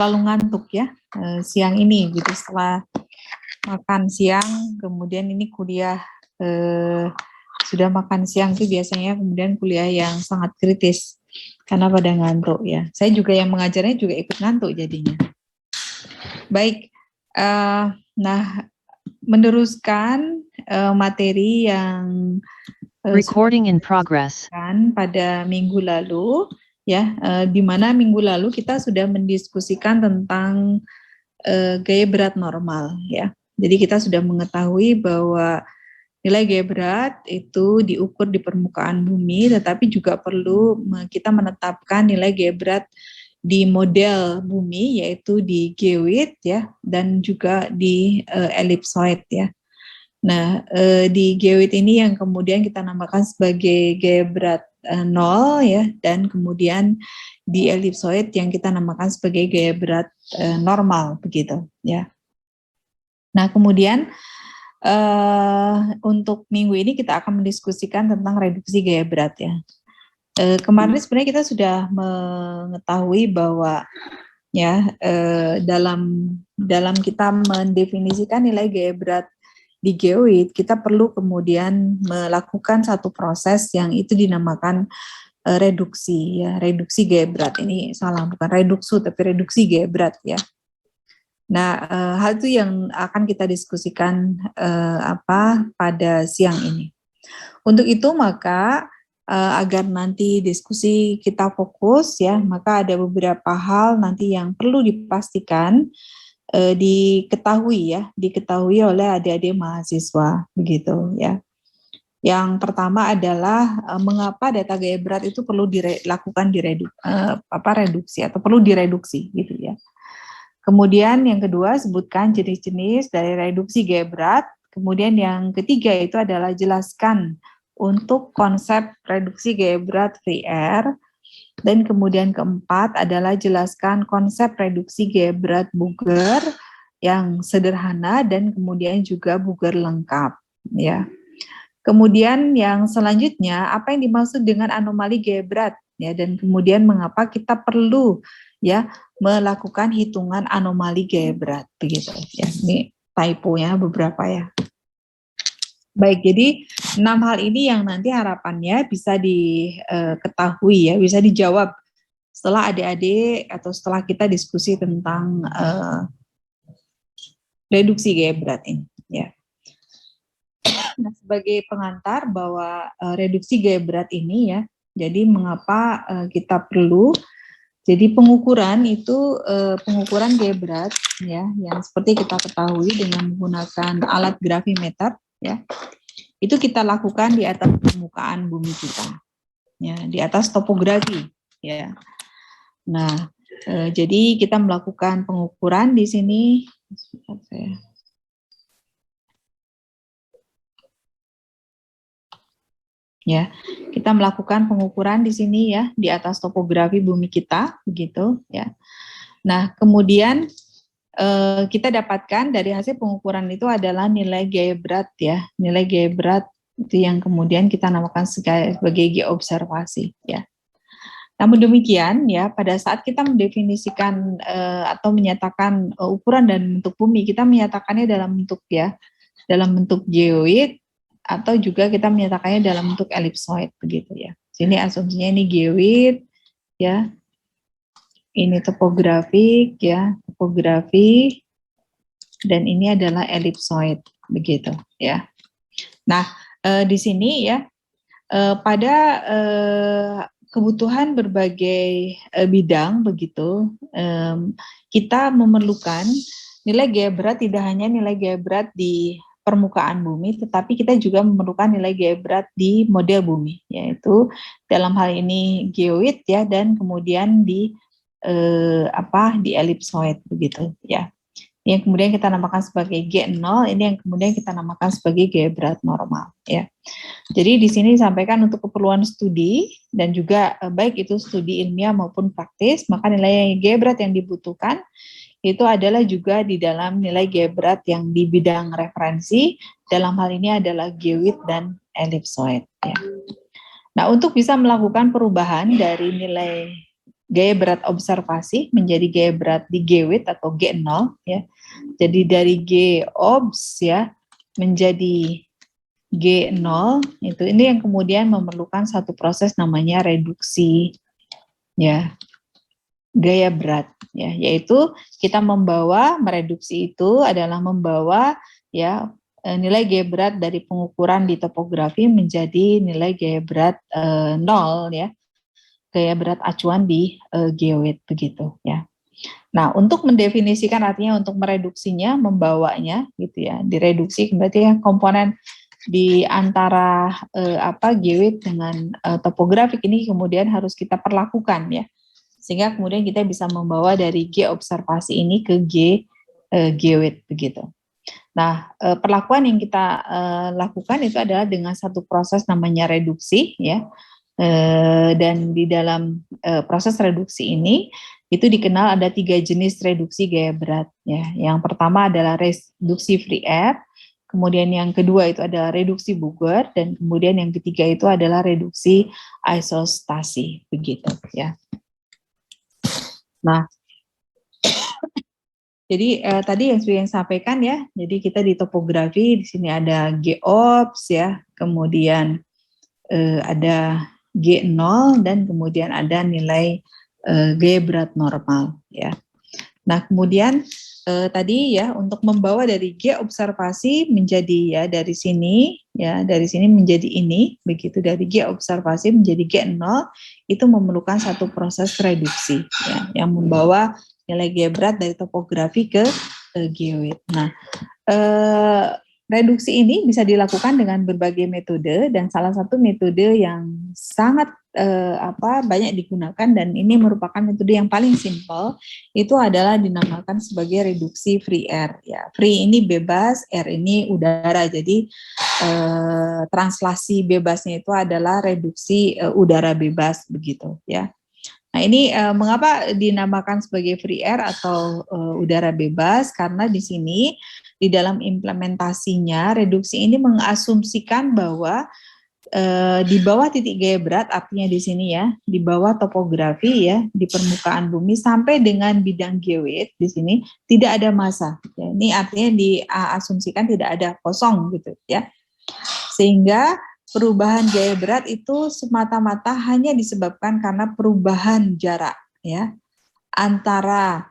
terlalu ngantuk ya siang ini gitu, setelah makan siang kemudian ini kuliah, sudah makan siang itu biasanya kemudian kuliah yang sangat kritis karena pada ngantuk ya. Saya juga yang mengajarnya juga ikut ngantuk jadinya. Baik, nah meneruskan materi yang Recording in progress. pada minggu lalu ya, di mana minggu lalu kita sudah mendiskusikan tentang gaya berat normal ya. Jadi kita sudah mengetahui bahwa nilai gaya berat itu diukur di permukaan bumi, tetapi juga perlu kita menetapkan nilai gaya berat di model bumi, yaitu di geoid ya, dan juga di ellipsoid ya. Nah, di geoid ini yang kemudian kita namakan sebagai gaya berat 0 ya, dan kemudian di ellipsoid yang kita namakan sebagai gaya berat normal begitu ya. Nah, kemudian untuk minggu ini kita akan mendiskusikan tentang reduksi gaya berat ya. Kemarin sebenarnya kita sudah mengetahui bahwa ya dalam kita mendefinisikan nilai gaya berat di geoid, kita perlu kemudian melakukan satu proses yang itu dinamakan reduksi ya, reduksi gaya berat. Ini salah, bukan reduksu tapi reduksi gaya berat ya. Nah, hal itu yang akan kita diskusikan pada siang ini. Untuk itu maka agar nanti diskusi kita fokus ya, maka ada beberapa hal nanti yang perlu dipastikan diketahui oleh adik-adik mahasiswa begitu ya. Yang pertama adalah mengapa data gaya berat itu perlu dilakukan reduksi atau perlu direduksi gitu ya. Kemudian yang kedua, sebutkan jenis-jenis dari reduksi gaya berat. Kemudian yang ketiga itu adalah jelaskan untuk konsep reduksi gaya berat free air. Dan kemudian keempat adalah jelaskan konsep reduksi gaya berat Buger yang sederhana dan kemudian juga Buger lengkap ya. Kemudian yang selanjutnya, apa yang dimaksud dengan anomali gaya berat ya, dan kemudian mengapa kita perlu ya melakukan hitungan anomali gaya berat begitu ya. Ini typo-nya beberapa ya. Baik, jadi 6 hal ini yang nanti harapannya bisa diketahui ya, bisa dijawab setelah adik-adik atau setelah kita diskusi tentang reduksi gaya berat ini ya. Nah, sebagai pengantar bahwa reduksi gaya berat ini ya, jadi mengapa kita perlu, jadi pengukuran itu pengukuran gaya berat ya, yang seperti kita ketahui dengan menggunakan alat gravimeter ya, itu kita lakukan di atas permukaan bumi kita ya, di atas topografi ya. Nah, jadi kita melakukan pengukuran di sini. Ya, kita melakukan pengukuran di sini ya, di atas topografi bumi kita, begitu ya. Nah, kemudian kita dapatkan dari hasil pengukuran itu adalah nilai gaya berat ya, nilai gaya berat itu yang kemudian kita namakan sebagai gaya observasi ya. Namun demikian ya, pada saat kita mendefinisikan atau menyatakan ukuran dan bentuk bumi, kita menyatakannya dalam bentuk ya, dalam bentuk geoid, atau juga kita menyatakannya dalam bentuk ellipsoid begitu ya. Sini asumsinya ini geoid ya. Ini topografik ya, topografi, dan ini adalah ellipsoid begitu ya. Nah, di sini ya pada kebutuhan berbagai bidang begitu, kita memerlukan nilai gaya berat, tidak hanya nilai gaya berat di permukaan bumi, tetapi kita juga memerlukan nilai gaya berat di model bumi, yaitu dalam hal ini geoid ya, dan kemudian di di ellipsoid begitu ya. Yang kemudian kita namakan sebagai G0, ini yang kemudian kita namakan sebagai gaya berat normal ya. Jadi di sini disampaikan untuk keperluan studi dan juga baik itu studi ilmiah maupun praktis, maka nilai gaya berat yang dibutuhkan itu adalah juga di dalam nilai gaya berat yang di bidang referensi, dalam hal ini adalah geoid dan ellipsoid ya. Nah, untuk bisa melakukan perubahan dari nilai gaya berat observasi menjadi gaya berat di G width atau G0 ya. Jadi dari G obs ya menjadi G0 itu ini yang kemudian memerlukan satu proses namanya reduksi ya gaya berat ya, yaitu kita mereduksi itu adalah membawa ya nilai gaya berat dari pengukuran di topografi menjadi nilai gaya berat 0 ya, gaya berat acuan di geoid begitu ya. Nah, untuk mendefinisikan artinya untuk mereduksinya, membawanya gitu ya, direduksi berarti ya komponen di antara geoid dengan topografik ini kemudian harus kita perlakukan ya. Sehingga kemudian kita bisa membawa dari G observasi ini ke G geoid begitu. Nah, perlakuan yang kita lakukan itu adalah dengan satu proses namanya reduksi ya. Dan di dalam proses reduksi ini itu dikenal ada 3 jenis reduksi gaya berat ya. Yang pertama adalah reduksi free air, kemudian yang kedua itu adalah reduksi Bugger, dan kemudian yang ketiga itu adalah reduksi isostasi begitu ya. Nah, jadi tadi yang sudah yang sampaikan ya, jadi kita di topografi di sini ada G-OBS ya, kemudian ada G0 dan kemudian ada nilai gaya berat normal ya. Nah, kemudian tadi ya untuk membawa dari G observasi menjadi ya dari sini menjadi ini begitu, dari G observasi menjadi G0 itu memerlukan satu proses reduksi ya yang membawa nilai gaya berat dari topografi ke geoid. Nah, reduksi ini bisa dilakukan dengan berbagai metode dan salah satu metode yang sangat banyak digunakan dan ini merupakan metode yang paling simpel itu adalah dinamakan sebagai reduksi free air ya. Free ini bebas, air ini udara. Jadi translasi bebasnya itu adalah reduksi udara bebas begitu ya. Nah, ini mengapa dinamakan sebagai free air atau udara bebas? Karena di sini di dalam implementasinya reduksi ini mengasumsikan bahwa di bawah titik gaya berat, artinya di sini ya, di bawah topografi ya, di permukaan bumi sampai dengan bidang geoid di sini tidak ada massa. Ya, ini artinya diasumsikan tidak ada kosong gitu ya. Sehingga perubahan gaya berat itu semata-mata hanya disebabkan karena perubahan jarak ya antara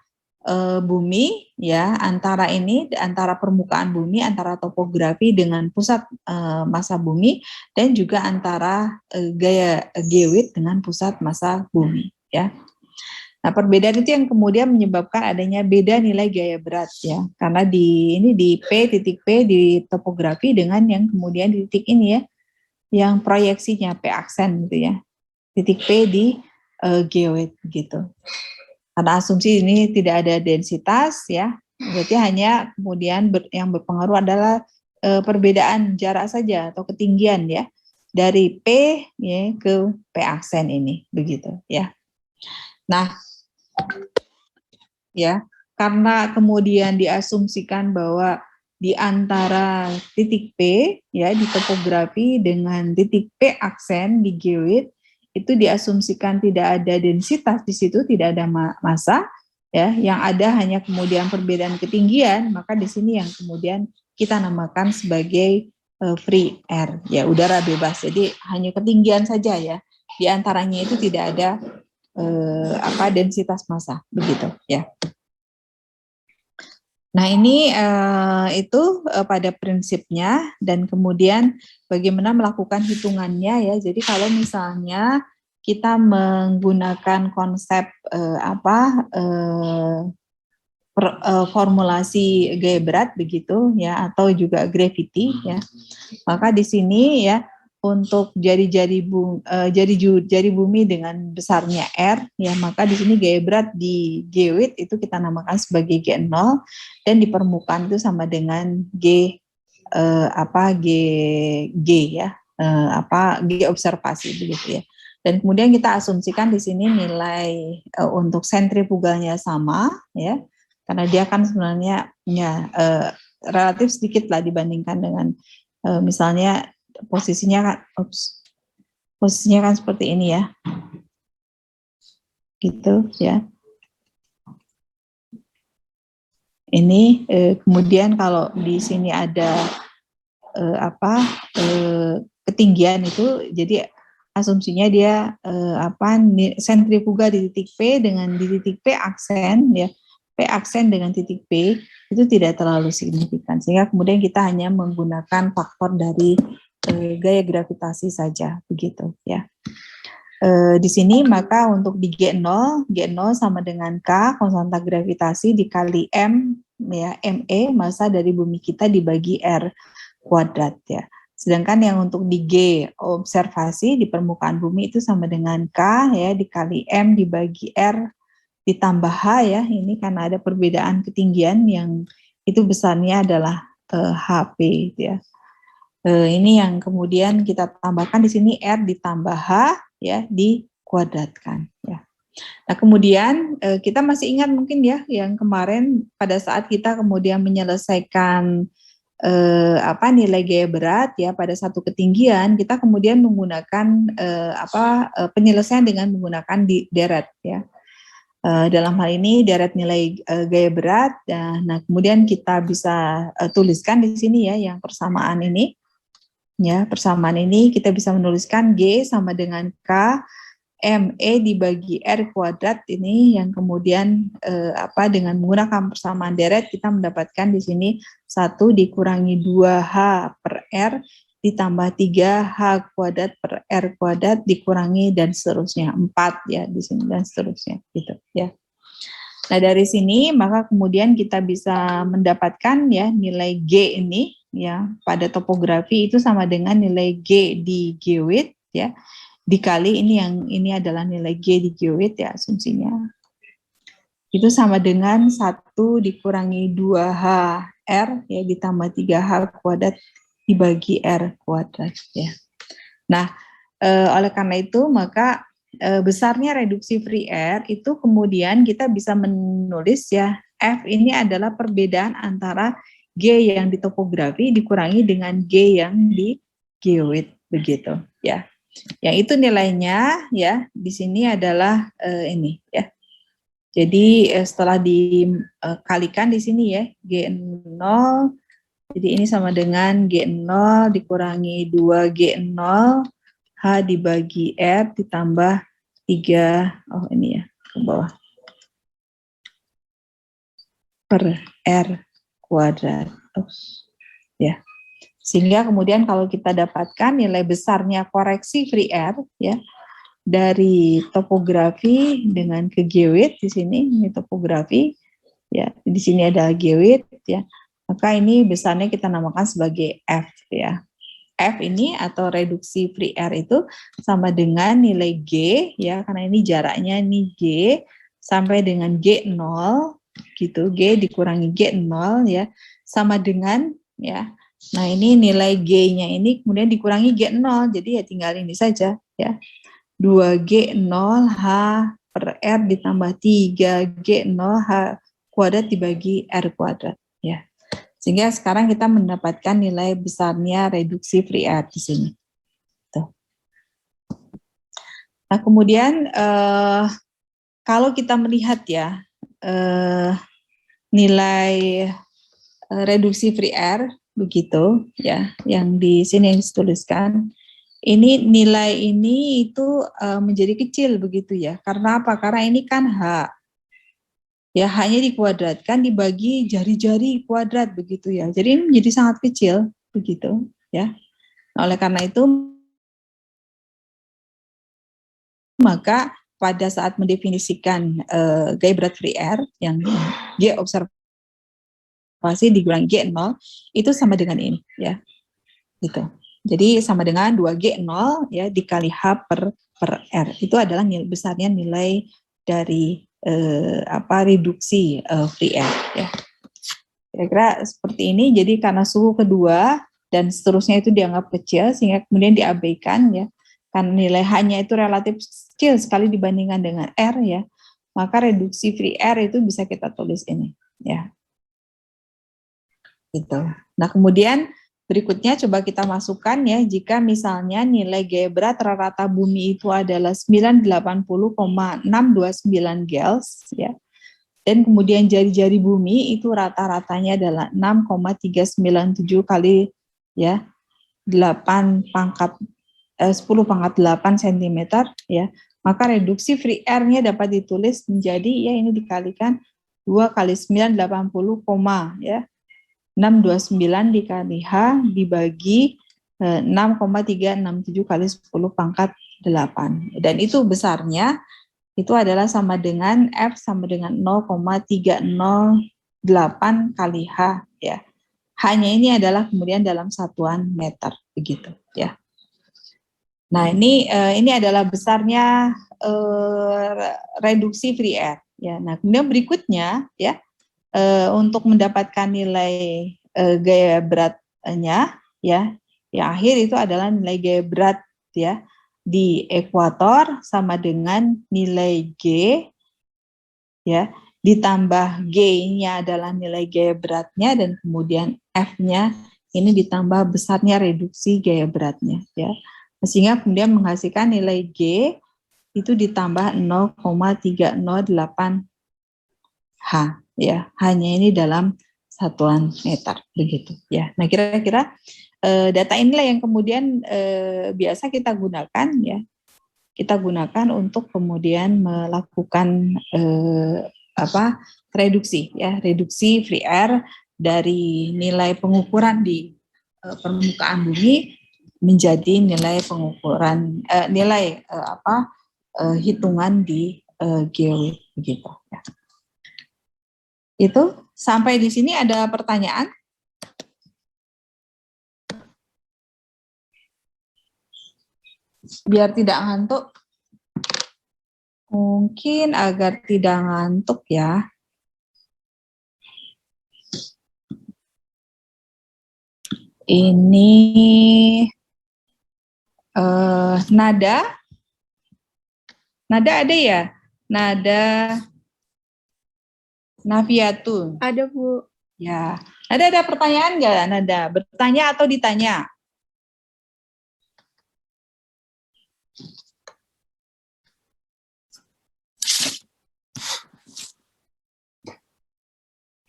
bumi ya, antara permukaan bumi, antara topografi dengan pusat massa bumi dan juga antara gaya geoid dengan pusat massa bumi ya. Nah, perbedaan itu yang kemudian menyebabkan adanya beda nilai gaya berat ya. Karena di titik P di topografi dengan yang kemudian di titik ini ya, yang proyeksinya P aksen gitu ya. Titik P di geoid gitu. Karena asumsi ini tidak ada densitas ya. Berarti hanya kemudian yang berpengaruh adalah perbedaan jarak saja atau ketinggian ya. Dari P ya ke P aksen ini begitu ya. Nah, ya, karena kemudian diasumsikan bahwa di antara titik P ya di topografi dengan titik P aksen di geoid itu diasumsikan tidak ada densitas di situ, tidak ada massa ya, yang ada hanya kemudian perbedaan ketinggian, maka di sini yang kemudian kita namakan sebagai free air ya, udara bebas. Jadi hanya ketinggian saja ya. Di antaranya itu tidak ada densitas massa begitu ya. Nah, ini itu pada prinsipnya dan kemudian bagaimana melakukan hitungannya ya. Jadi kalau misalnya kita menggunakan konsep formulasi gaya berat begitu ya, atau juga gravity ya, maka di sini ya untuk jari bumi dengan besarnya R ya, maka di sini gaya berat di geoid itu kita namakan sebagai G0 dan di permukaan itu sama dengan G ya, G observasi begitu ya. Dan kemudian kita asumsikan di sini nilai untuk sentrifugalnya sama ya, karena dia kan sebenarnya ya relatif sedikit lah dibandingkan dengan misalnya posisinya kan seperti ini ya. gitu ya. Ini kemudian kalau di sini ada ketinggian itu, jadi asumsinya dia sentrifuga di titik P dengan di titik P aksen ya, P aksen dengan titik P itu tidak terlalu signifikan, sehingga kemudian kita hanya menggunakan faktor dari gaya gravitasi saja begitu ya. Di sini maka untuk di G0 sama dengan K konstanta gravitasi dikali M ya, ME massa dari bumi kita dibagi R kuadrat ya. Sedangkan yang untuk di G observasi di permukaan bumi itu sama dengan K ya dikali M dibagi R ditambah H ya, ini karena ada perbedaan ketinggian yang itu besarnya adalah HP ya. Ini yang kemudian kita tambahkan di sini R ditambah H ya dikuadratkan ya. Nah, kemudian kita masih ingat mungkin ya yang kemarin pada saat kita kemudian menyelesaikan nilai gaya berat ya pada satu ketinggian, kita kemudian menggunakan penyelesaian dengan menggunakan deret ya. Dalam hal ini deret nilai gaya berat. Nah, kemudian kita bisa tuliskan di sini ya yang persamaan ini. Ya, persamaan ini kita bisa menuliskan G sama dengan K ME dibagi R kuadrat ini yang kemudian dengan menggunakan persamaan deret kita mendapatkan di sini 1 dikurangi 2H per R ditambah 3H kuadrat per R kuadrat dikurangi dan seterusnya 4 ya di sini dan seterusnya gitu ya. Nah, dari sini maka kemudian kita bisa mendapatkan ya nilai G ini ya pada topografi itu sama dengan nilai G di geoid ya dikali ini adalah nilai G di geoid ya asumsinya. Itu sama dengan 1 dikurangi 2H R ya ditambah 3H kuadrat dibagi R kuadrat ya. Nah, oleh karena itu maka besarnya reduksi free air itu kemudian kita bisa menulis ya F ini adalah perbedaan antara G yang di topografi dikurangi dengan G yang di geoid begitu ya. Yang itu nilainya ya di sini adalah ini ya. Jadi setelah dikalikan di sini ya G0 jadi ini sama dengan G0 dikurangi 2G0 H dibagi R ditambah 3 ini ya ke bawah per R kuadrat ya. Sehingga kemudian kalau kita dapatkan nilai besarnya koreksi free air ya dari topografi dengan ke geoid di sini ini topografi ya di sini ada geoid ya maka ini besarnya kita namakan sebagai F ya. F ini atau reduksi free air itu sama dengan nilai G ya karena ini jaraknya ini G sampai dengan G0 gitu G dikurangi G0 ya sama dengan ya. Nah, ini nilai G-nya ini kemudian dikurangi G0 jadi ya tinggal ini saja ya. 2G0H per R ditambah 3G0H kuadrat dibagi R kuadrat ya. Sehingga sekarang kita mendapatkan nilai besarnya reduksi free air di sini. Tuh. Nah, kemudian kalau kita melihat ya nilai reduksi free air begitu ya, yang di sini yang dituliskan. Ini nilai ini itu menjadi kecil begitu ya. Karena apa? Karena ini kan H. Ya, hanya dikuadratkan dibagi jari-jari kuadrat begitu ya. Jadi ini menjadi sangat kecil begitu ya. Nah, oleh karena itu maka pada saat mendefinisikan gaya berat free air yang G observasi dikurangi G0 itu sama dengan ini ya. Gitu. Jadi sama dengan 2G0 ya dikali H per R. Itu adalah besarnya nilai dari reduksi free air ya. Kira-kira seperti ini. Jadi karena suhu kedua dan seterusnya itu dianggap kecil sehingga kemudian diabaikan ya. Karena nilai H-nya itu relatif kecil sekali dibandingkan dengan R ya. Maka reduksi free air itu bisa kita tulis ini ya. Gitu. Nah, kemudian Berikutnya coba kita masukkan ya, jika misalnya nilai gaya berat rata bumi itu adalah 980,629 gels ya. Dan kemudian jari-jari bumi itu rata-ratanya adalah 6,397 kali ya 8 pangkat 10 pangkat 8 cm ya. Maka reduksi free air-nya dapat ditulis menjadi ya ini dikalikan 2 kali 9 80, ya 629 dikali H dibagi 6,367 kali 10 pangkat 8. Dan itu besarnya itu adalah sama dengan F sama dengan 0,308 kali H ya. H-nya ini adalah kemudian dalam satuan meter begitu ya. Nah, ini adalah besarnya reduksi free air ya. Nah, kemudian berikutnya ya untuk mendapatkan nilai gaya beratnya ya, yang akhir itu adalah nilai gaya berat ya di ekuator sama dengan nilai G ya ditambah G-nya adalah nilai gaya beratnya dan kemudian F-nya ini ditambah besarnya reduksi gaya beratnya ya. Sehingga kemudian menghasilkan nilai G itu ditambah 0,308 H ya, hanya ini dalam satuan meter begitu ya. Nah, kira-kira data inilah yang kemudian biasa kita gunakan ya. Kita gunakan untuk kemudian melakukan reduksi ya, reduksi free air dari nilai pengukuran di permukaan bumi menjadi nilai pengukuran hitungan di geowit begitu ya. Itu sampai di sini ada pertanyaan? Biar tidak ngantuk. Mungkin agar tidak ngantuk ya. Ini nada. Nada ada ya? Nada Nafiatun. Ada, Bu. Ya. Ada pertanyaan nggak, Nada? Bertanya atau ditanya?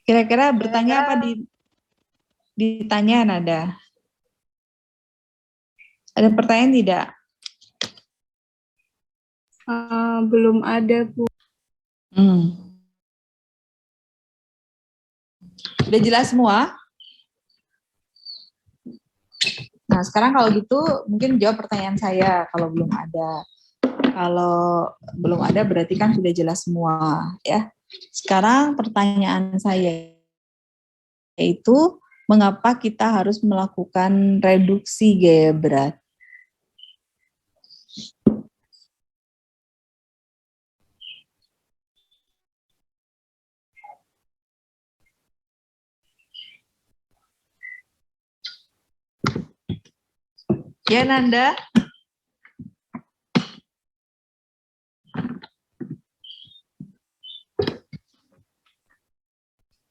Kira-kira bertanya apa ditanya, Nada? Ada pertanyaan tidak? Belum ada, Bu. Udah jelas semua? Nah, sekarang kalau gitu mungkin jawab pertanyaan saya kalau belum ada. Kalau belum ada berarti kan sudah jelas semua ya. Sekarang pertanyaan saya yaitu mengapa kita harus melakukan reduksi gaya berat? Ya, Nanda.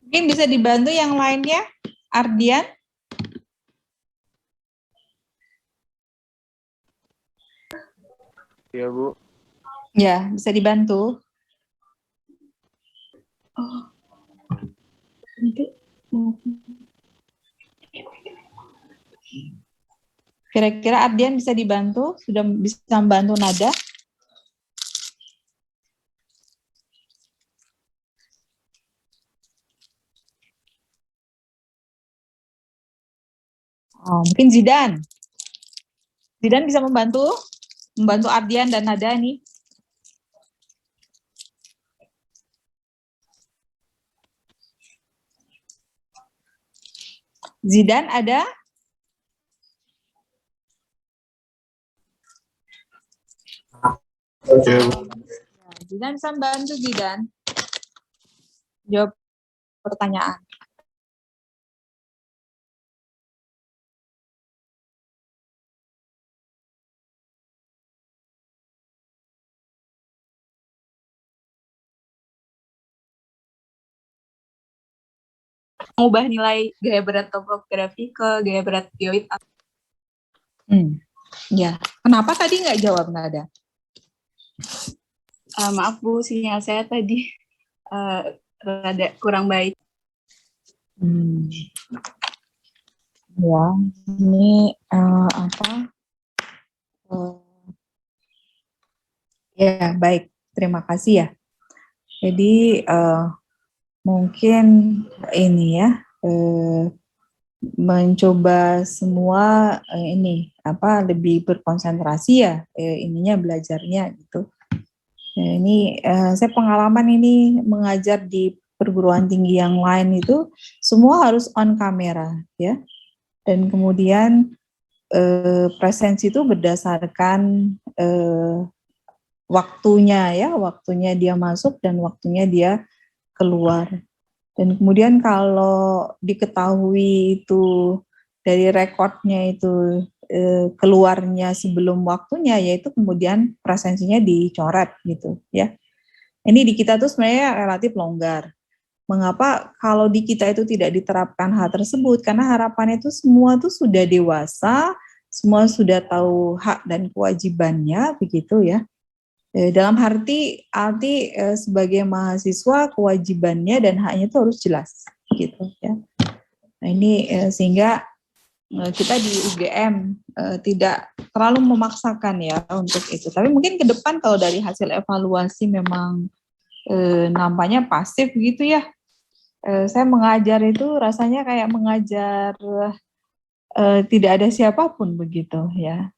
Mungkin bisa dibantu yang lainnya, Ardian. Iya, Bu. Ya, bisa dibantu. Oh. Kira-kira Ardian bisa dibantu? Sudah bisa membantu Nada? Oh, mungkin Zidan. Zidan bisa membantu Ardian dan Nada nih. Zidan ada? Oke, Bu. Zidan bisa membantu Zidan. Jawab pertanyaan. mengubah nilai gaya berat topografi ke gaya berat geoid. Ya, kenapa tadi nggak jawab, Nada? Maaf Bu, sinyal saya tadi rada kurang baik. Ya, ini apa? Ya, baik. Terima kasih ya. Jadi mungkin ini ya mencoba semua ini apa lebih berkonsentrasi ya ininya belajarnya gitu. Ini saya pengalaman ini mengajar di perguruan tinggi yang lain itu semua harus on kamera ya. Dan kemudian presensi itu berdasarkan waktunya ya, waktunya dia masuk dan waktunya dia keluar. Dan kemudian kalau diketahui itu dari rekodnya itu keluarnya sebelum waktunya, yaitu kemudian presensinya dicoret gitu ya. Ini di kita tuh sebenarnya relatif longgar. Mengapa kalau di kita itu tidak diterapkan hal tersebut? Karena harapannya itu semua tuh sudah dewasa, semua sudah tahu hak dan kewajibannya begitu ya. Dalam arti sebagai mahasiswa kewajibannya dan haknya itu harus jelas gitu ya. Nah ini sehingga kita di UGM tidak terlalu memaksakan ya untuk itu. Tapi mungkin ke depan kalau dari hasil evaluasi memang nampaknya pasif gitu ya. Saya mengajar itu rasanya kayak mengajar tidak ada siapapun begitu ya.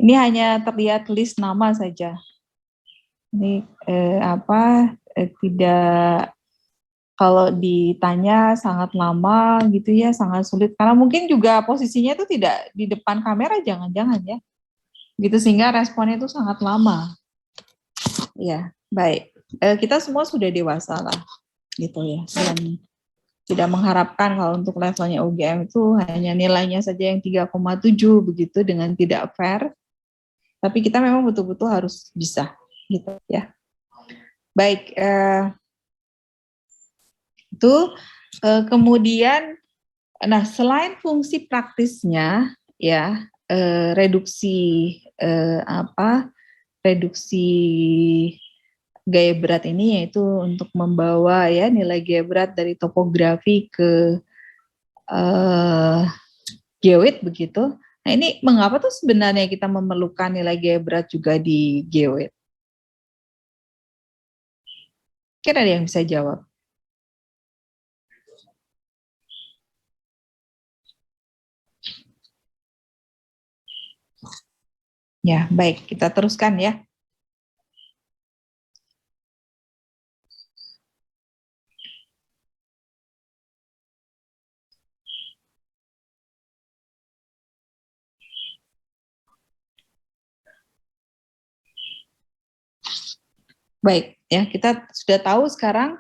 Ini hanya terlihat list nama saja. Ini tidak, kalau ditanya sangat lama gitu ya, sangat sulit karena mungkin juga posisinya itu tidak di depan kamera, jangan-jangan ya gitu, sehingga responnya itu sangat lama ya. Baik, kita semua sudah dewasa lah gitu ya, dan tidak mengharapkan kalau untuk levelnya UGM itu hanya nilainya saja yang 3,7 begitu dengan tidak fair, tapi kita memang betul-betul harus bisa gitu ya. Baik, itu kemudian, nah selain fungsi praktisnya ya reduksi reduksi gaya berat ini yaitu untuk membawa ya nilai gaya berat dari topografi ke geoid begitu. Nah ini mengapa tuh sebenarnya kita memerlukan nilai gaya berat juga di geoid? Kira ada yang bisa jawab? Ya, baik, kita teruskan ya. Baik, ya kita sudah tahu sekarang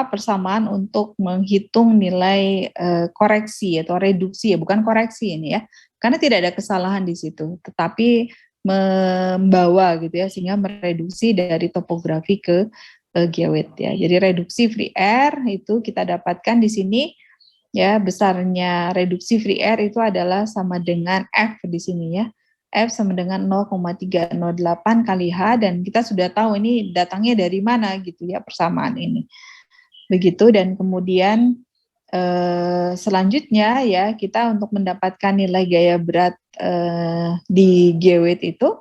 persamaan untuk menghitung nilai koreksi atau reduksi ya, bukan koreksi ini ya, karena tidak ada kesalahan di situ, tetapi membawa gitu ya, sehingga mereduksi dari topografi ke geoid ya. Jadi reduksi free air itu kita dapatkan di sini ya, besarnya reduksi free air itu adalah sama dengan F di sini ya. F sama dengan 0,308 kali H, dan kita sudah tahu ini datangnya dari mana gitu ya persamaan ini. Begitu, dan kemudian selanjutnya ya kita untuk mendapatkan nilai gaya berat di geoid itu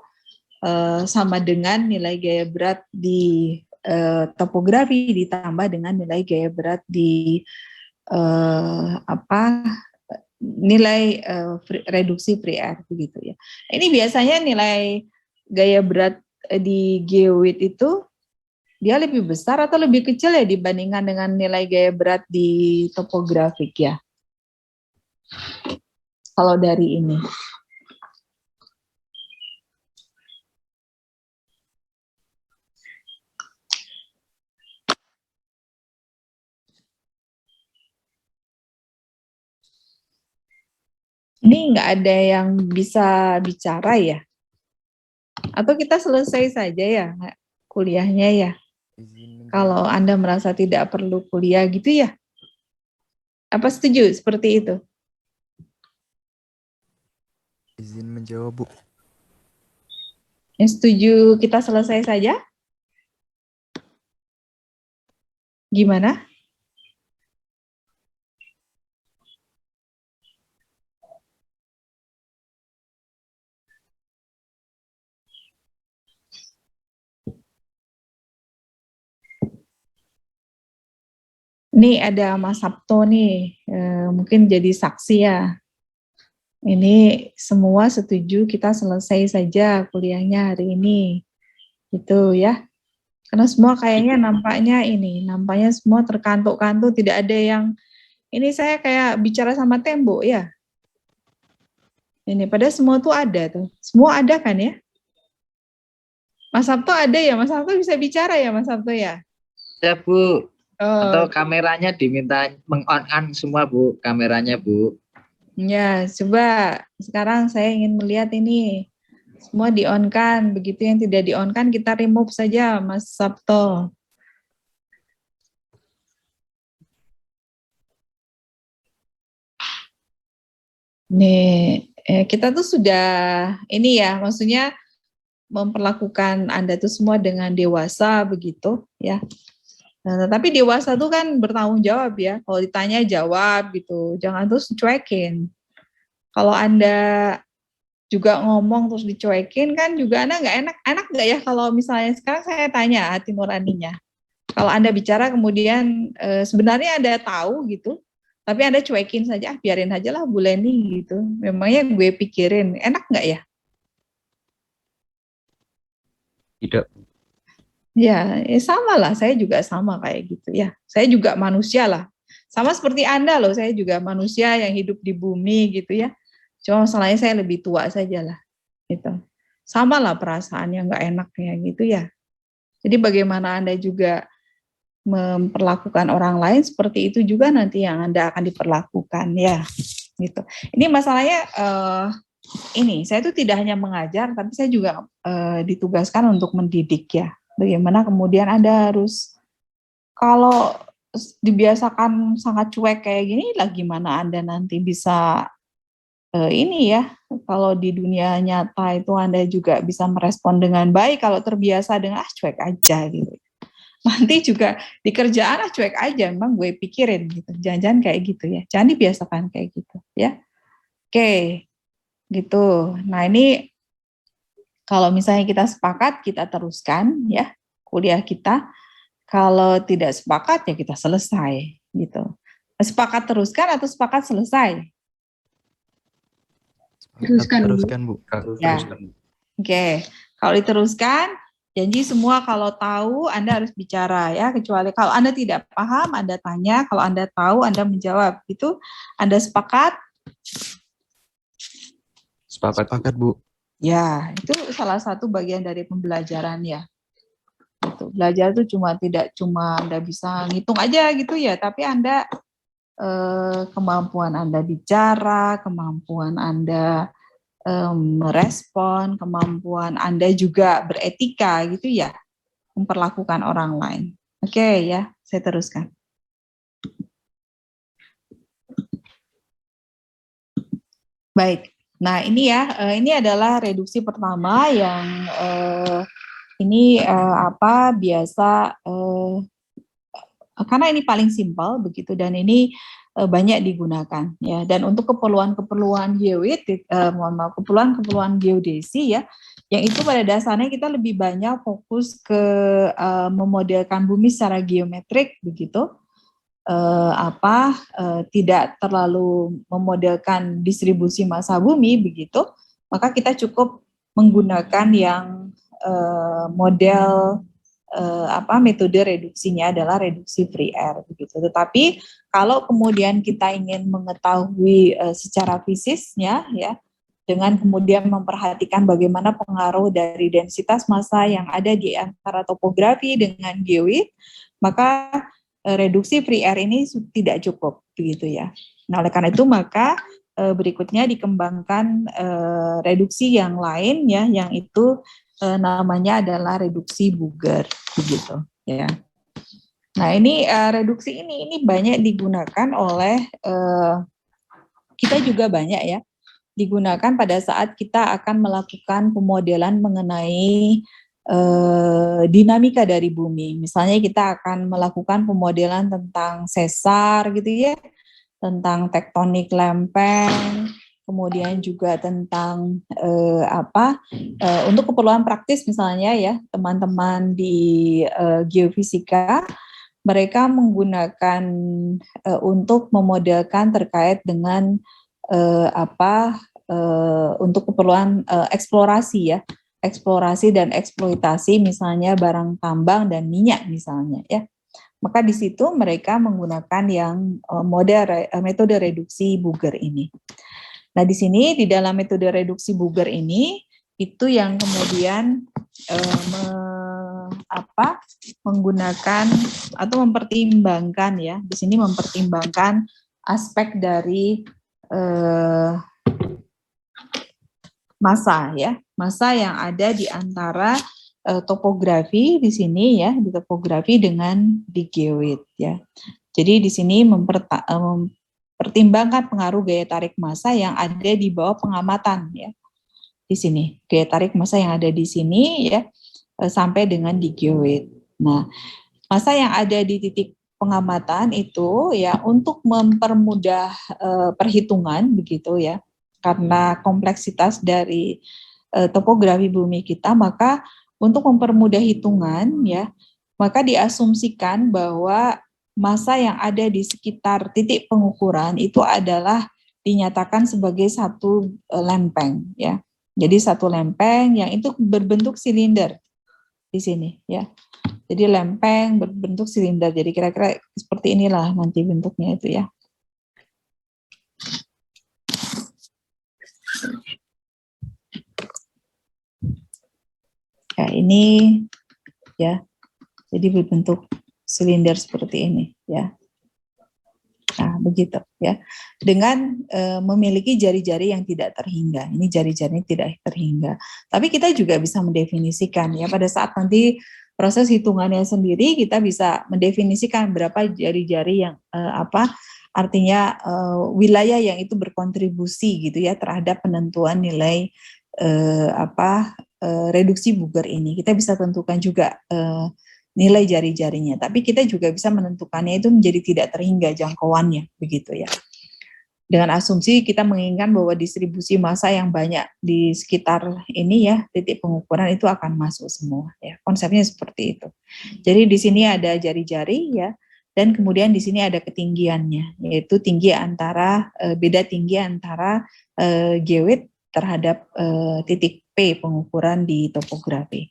sama dengan nilai gaya berat di topografi ditambah dengan nilai gaya berat di nilai reduksi free air begitu ya. Ini biasanya nilai gaya berat di geoid itu dia lebih besar atau lebih kecil ya dibandingkan dengan nilai gaya berat di topografik ya. Kalau dari ini. Ini nggak ada yang bisa bicara ya? Atau kita selesai saja ya kuliahnya ya? Kalau Anda merasa tidak perlu kuliah gitu ya? Apa setuju seperti itu? Izin menjawab, Bu. Yang setuju kita selesai saja? Gimana? Ini ada Mas Sabto nih, mungkin jadi saksi ya. Ini semua setuju kita selesai saja kuliahnya hari ini, gitu ya. Karena semua kayaknya nampaknya semua terkantuk-kantuk, tidak ada yang, ini saya kayak bicara sama tembok ya. Ini padahal semua tuh ada tuh, semua ada kan ya? Mas Sabto ada ya, Mas Sabto bisa bicara ya Mas Sabto ya? Ya Bu, atau Oh, kameranya diminta meng-on semua Bu, kameranya Bu. ya, coba sekarang saya ingin melihat ini. Semua di-on kan, begitu yang tidak di-on kan kita remove saja Mas Sabto. Nih, kita tuh sudah ini ya, maksudnya memperlakukan Anda tuh semua dengan dewasa begitu ya. Nah, tapi dewasa tuh kan bertanggung jawab ya. Kalau ditanya jawab gitu, jangan terus cuekin. Kalau Anda juga ngomong terus dicuekin kan juga Anda nggak enak. Enak nggak ya kalau misalnya sekarang saya tanya hati nuraninya. Kalau Anda bicara kemudian sebenarnya Anda tahu gitu, tapi Anda cuekin saja, biarin aja lah Bu Leni gitu. Memangnya gue pikirin, enak nggak ya? Tidak. Ya, sama lah, saya juga sama kayak gitu ya. Saya juga manusia lah. Sama seperti Anda loh, saya juga manusia yang hidup di bumi gitu ya. Cuma masalahnya saya lebih tua saja lah. Gitu. Sama lah perasaannya nggak enaknya gitu ya. Jadi bagaimana Anda juga memperlakukan orang lain, seperti itu juga nanti yang Anda akan diperlakukan ya. Gitu. Ini masalahnya ini saya tuh tidak hanya mengajar, tapi saya juga ditugaskan untuk mendidik ya. Bagaimana kemudian Anda harus, kalau dibiasakan sangat cuek kayak gini, lah gimana Anda nanti bisa ini ya, kalau di dunia nyata itu Anda juga bisa merespon dengan baik, kalau terbiasa dengan cuek aja gitu. Nanti juga di kerjaan cuek aja, memang gue pikirin gitu. Jangan-jangan kayak gitu ya. Jangan dibiasakan kayak gitu ya. Oke, gitu. Nah ini kalau misalnya kita sepakat, kita teruskan ya kuliah kita. Kalau tidak sepakat ya kita selesai gitu. Sepakat teruskan atau sepakat selesai? Teruskan, Bu. Ya. Oke. Kalau diteruskan, janji semua kalau tahu Anda harus bicara ya, kecuali kalau Anda tidak paham Anda tanya, kalau Anda tahu Anda menjawab. Itu Anda sepakat? Sepakat, Bu. Ya, itu salah satu bagian dari pembelajaran ya. Gitu. Belajar itu tidak cuma Anda bisa ngitung aja gitu ya, tapi Anda kemampuan Anda bicara, kemampuan Anda merespon, kemampuan Anda juga beretika gitu ya, memperlakukan orang lain. Oke ya, saya teruskan. Baik. Nah, ini ya, ini adalah reduksi pertama yang ini biasa karena ini paling simpel begitu dan ini banyak digunakan ya, dan untuk keperluan-keperluan keperluan-keperluan geodesi ya, yang itu pada dasarnya kita lebih banyak fokus ke memodelkan bumi secara geometrik begitu. Tidak terlalu memodelkan distribusi massa bumi begitu, maka kita cukup menggunakan yang model metode reduksinya adalah reduksi free air begitu. Tetapi kalau kemudian kita ingin mengetahui secara fisisnya ya, dengan kemudian memperhatikan bagaimana pengaruh dari densitas massa yang ada di antara topografi dengan geoid, maka reduksi free air ini tidak cukup begitu ya. Nah, oleh karena itu maka berikutnya dikembangkan reduksi yang lain ya, yang itu namanya adalah reduksi Buger begitu ya. Nah, ini reduksi ini banyak digunakan oleh kita juga banyak ya, digunakan pada saat kita akan melakukan pemodelan mengenai dinamika dari bumi. Misalnya kita akan melakukan pemodelan tentang sesar gitu ya, tentang tektonik lempeng, kemudian juga tentang untuk keperluan praktis misalnya ya, teman-teman di geofisika mereka menggunakan untuk memodelkan terkait dengan untuk keperluan eksplorasi ya, eksplorasi dan eksploitasi misalnya barang tambang dan minyak misalnya ya. Maka di situ mereka menggunakan yang metode reduksi Buger ini. Nah, di sini di dalam metode reduksi Buger ini itu yang kemudian menggunakan atau mempertimbangkan ya. Di sini mempertimbangkan aspek dari massa ya, massa yang ada di antara topografi di sini ya, di topografi dengan di geoid ya. Jadi di sini mempertimbangkan pengaruh gaya tarik massa yang ada di bawah pengamatan ya. Di sini gaya tarik massa yang ada di sini ya sampai dengan di geoid. Nah, massa yang ada di titik pengamatan itu ya untuk mempermudah perhitungan begitu ya. Karena kompleksitas dari topografi bumi kita, maka untuk mempermudah hitungan ya, maka diasumsikan bahwa massa yang ada di sekitar titik pengukuran itu adalah dinyatakan sebagai satu lempeng ya. Jadi satu lempeng yang itu berbentuk silinder di sini ya. Jadi lempeng berbentuk silinder. Jadi kira-kira seperti inilah nanti bentuknya itu ya. Ya, ini ya. Jadi berbentuk silinder seperti ini ya. Nah, begitu ya. Dengan memiliki jari-jari yang tidak terhingga. Ini jari-jari tidak terhingga. Tapi kita juga bisa mendefinisikan ya pada saat nanti proses hitungannya sendiri kita bisa mendefinisikan berapa jari-jari yang artinya wilayah yang itu berkontribusi gitu ya terhadap penentuan nilai reduksi Buger ini. Kita bisa tentukan juga nilai jari-jarinya, tapi kita juga bisa menentukannya itu menjadi tidak terhingga jangkauannya, begitu ya. Dengan asumsi kita menginginkan bahwa distribusi massa yang banyak di sekitar ini ya, titik pengukuran itu akan masuk semua ya. Konsepnya seperti itu. Jadi di sini ada jari-jari ya, dan kemudian di sini ada ketinggiannya, yaitu tinggi antara beda tinggi antara geoid terhadap titik P pengukuran di topografi.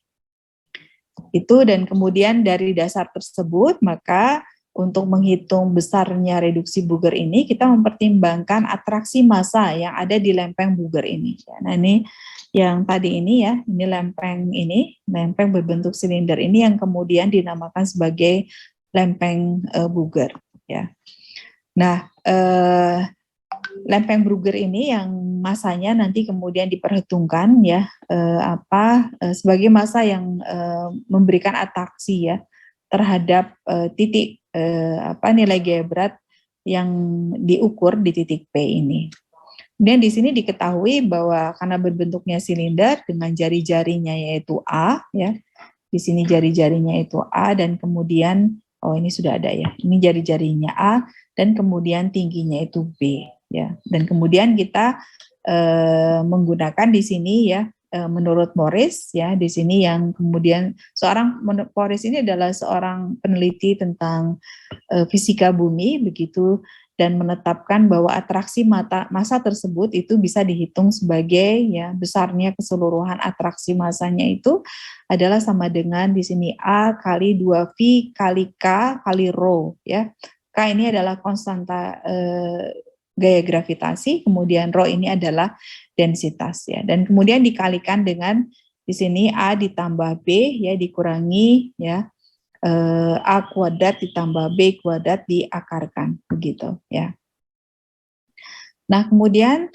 Itu dan kemudian dari dasar tersebut maka untuk menghitung besarnya reduksi Buger ini kita mempertimbangkan atraksi massa yang ada di lempeng Buger ini. Nah ini yang tadi ini ya, ini lempeng berbentuk silinder ini yang kemudian dinamakan sebagai lempeng Buger ya. Nah lempeng Buger ini yang masanya nanti kemudian diperhitungkan ya sebagai massa yang memberikan atraksi ya terhadap titik nilai gaya berat yang diukur di titik P ini. Kemudian di sini diketahui bahwa karena berbentuknya silinder dengan jari-jarinya yaitu A ya. Di sini jari-jarinya itu A dan kemudian ini sudah ada ya. Ini jari-jarinya A dan kemudian tingginya itu B ya. Dan kemudian kita menggunakan di sini ya menurut Morris ya di sini yang kemudian Morris ini adalah seorang peneliti tentang fisika bumi begitu dan menetapkan bahwa atraksi massa tersebut itu bisa dihitung sebagai ya besarnya keseluruhan atraksi massanya itu adalah sama dengan di sini A kali 2V kali K kali rho ya. K ini adalah konstanta gaya gravitasi, kemudian rho ini adalah densitas ya. Dan kemudian dikalikan dengan di sini A ditambah B ya dikurangi ya A kuadrat ditambah B kuadrat diakarkan begitu ya. Nah, kemudian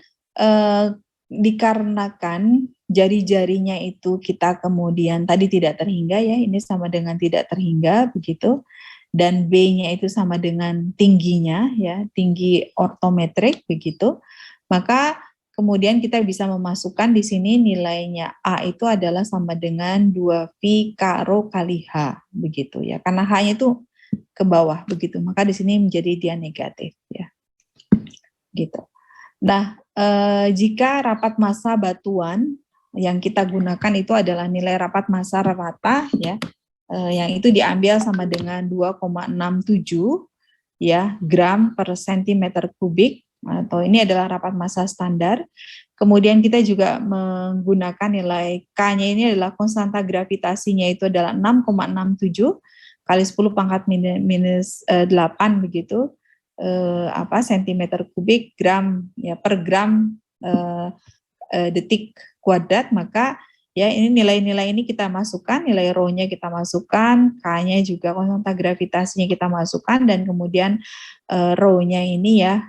dikarenakan jari-jarinya itu kita kemudian tadi tidak terhingga ya, ini sama dengan tidak terhingga begitu. dan B-nya itu sama dengan tingginya, ya, tinggi ortometrik begitu, maka kemudian kita bisa memasukkan di sini nilainya A itu adalah sama dengan 2V K rho kali H begitu ya. Karena H-nya itu ke bawah begitu, maka di sini menjadi dia negatif ya. Gitu. Nah, jika rapat massa batuan yang kita gunakan itu adalah nilai rapat massa rata ya, yang itu diambil sama dengan 2,67 ya gram per sentimeter kubik, atau ini adalah rapat massa standar. Kemudian kita juga menggunakan nilai K-nya ini adalah konstanta gravitasinya itu adalah 6,67 kali 10 pangkat minus 8 begitu sentimeter kubik gram ya per gram detik kuadrat. Maka ya ini nilai-nilai ini kita masukkan, nilai rho-nya kita masukkan, K-nya juga konstanta gravitasinya kita masukkan, dan kemudian rho-nya ini ya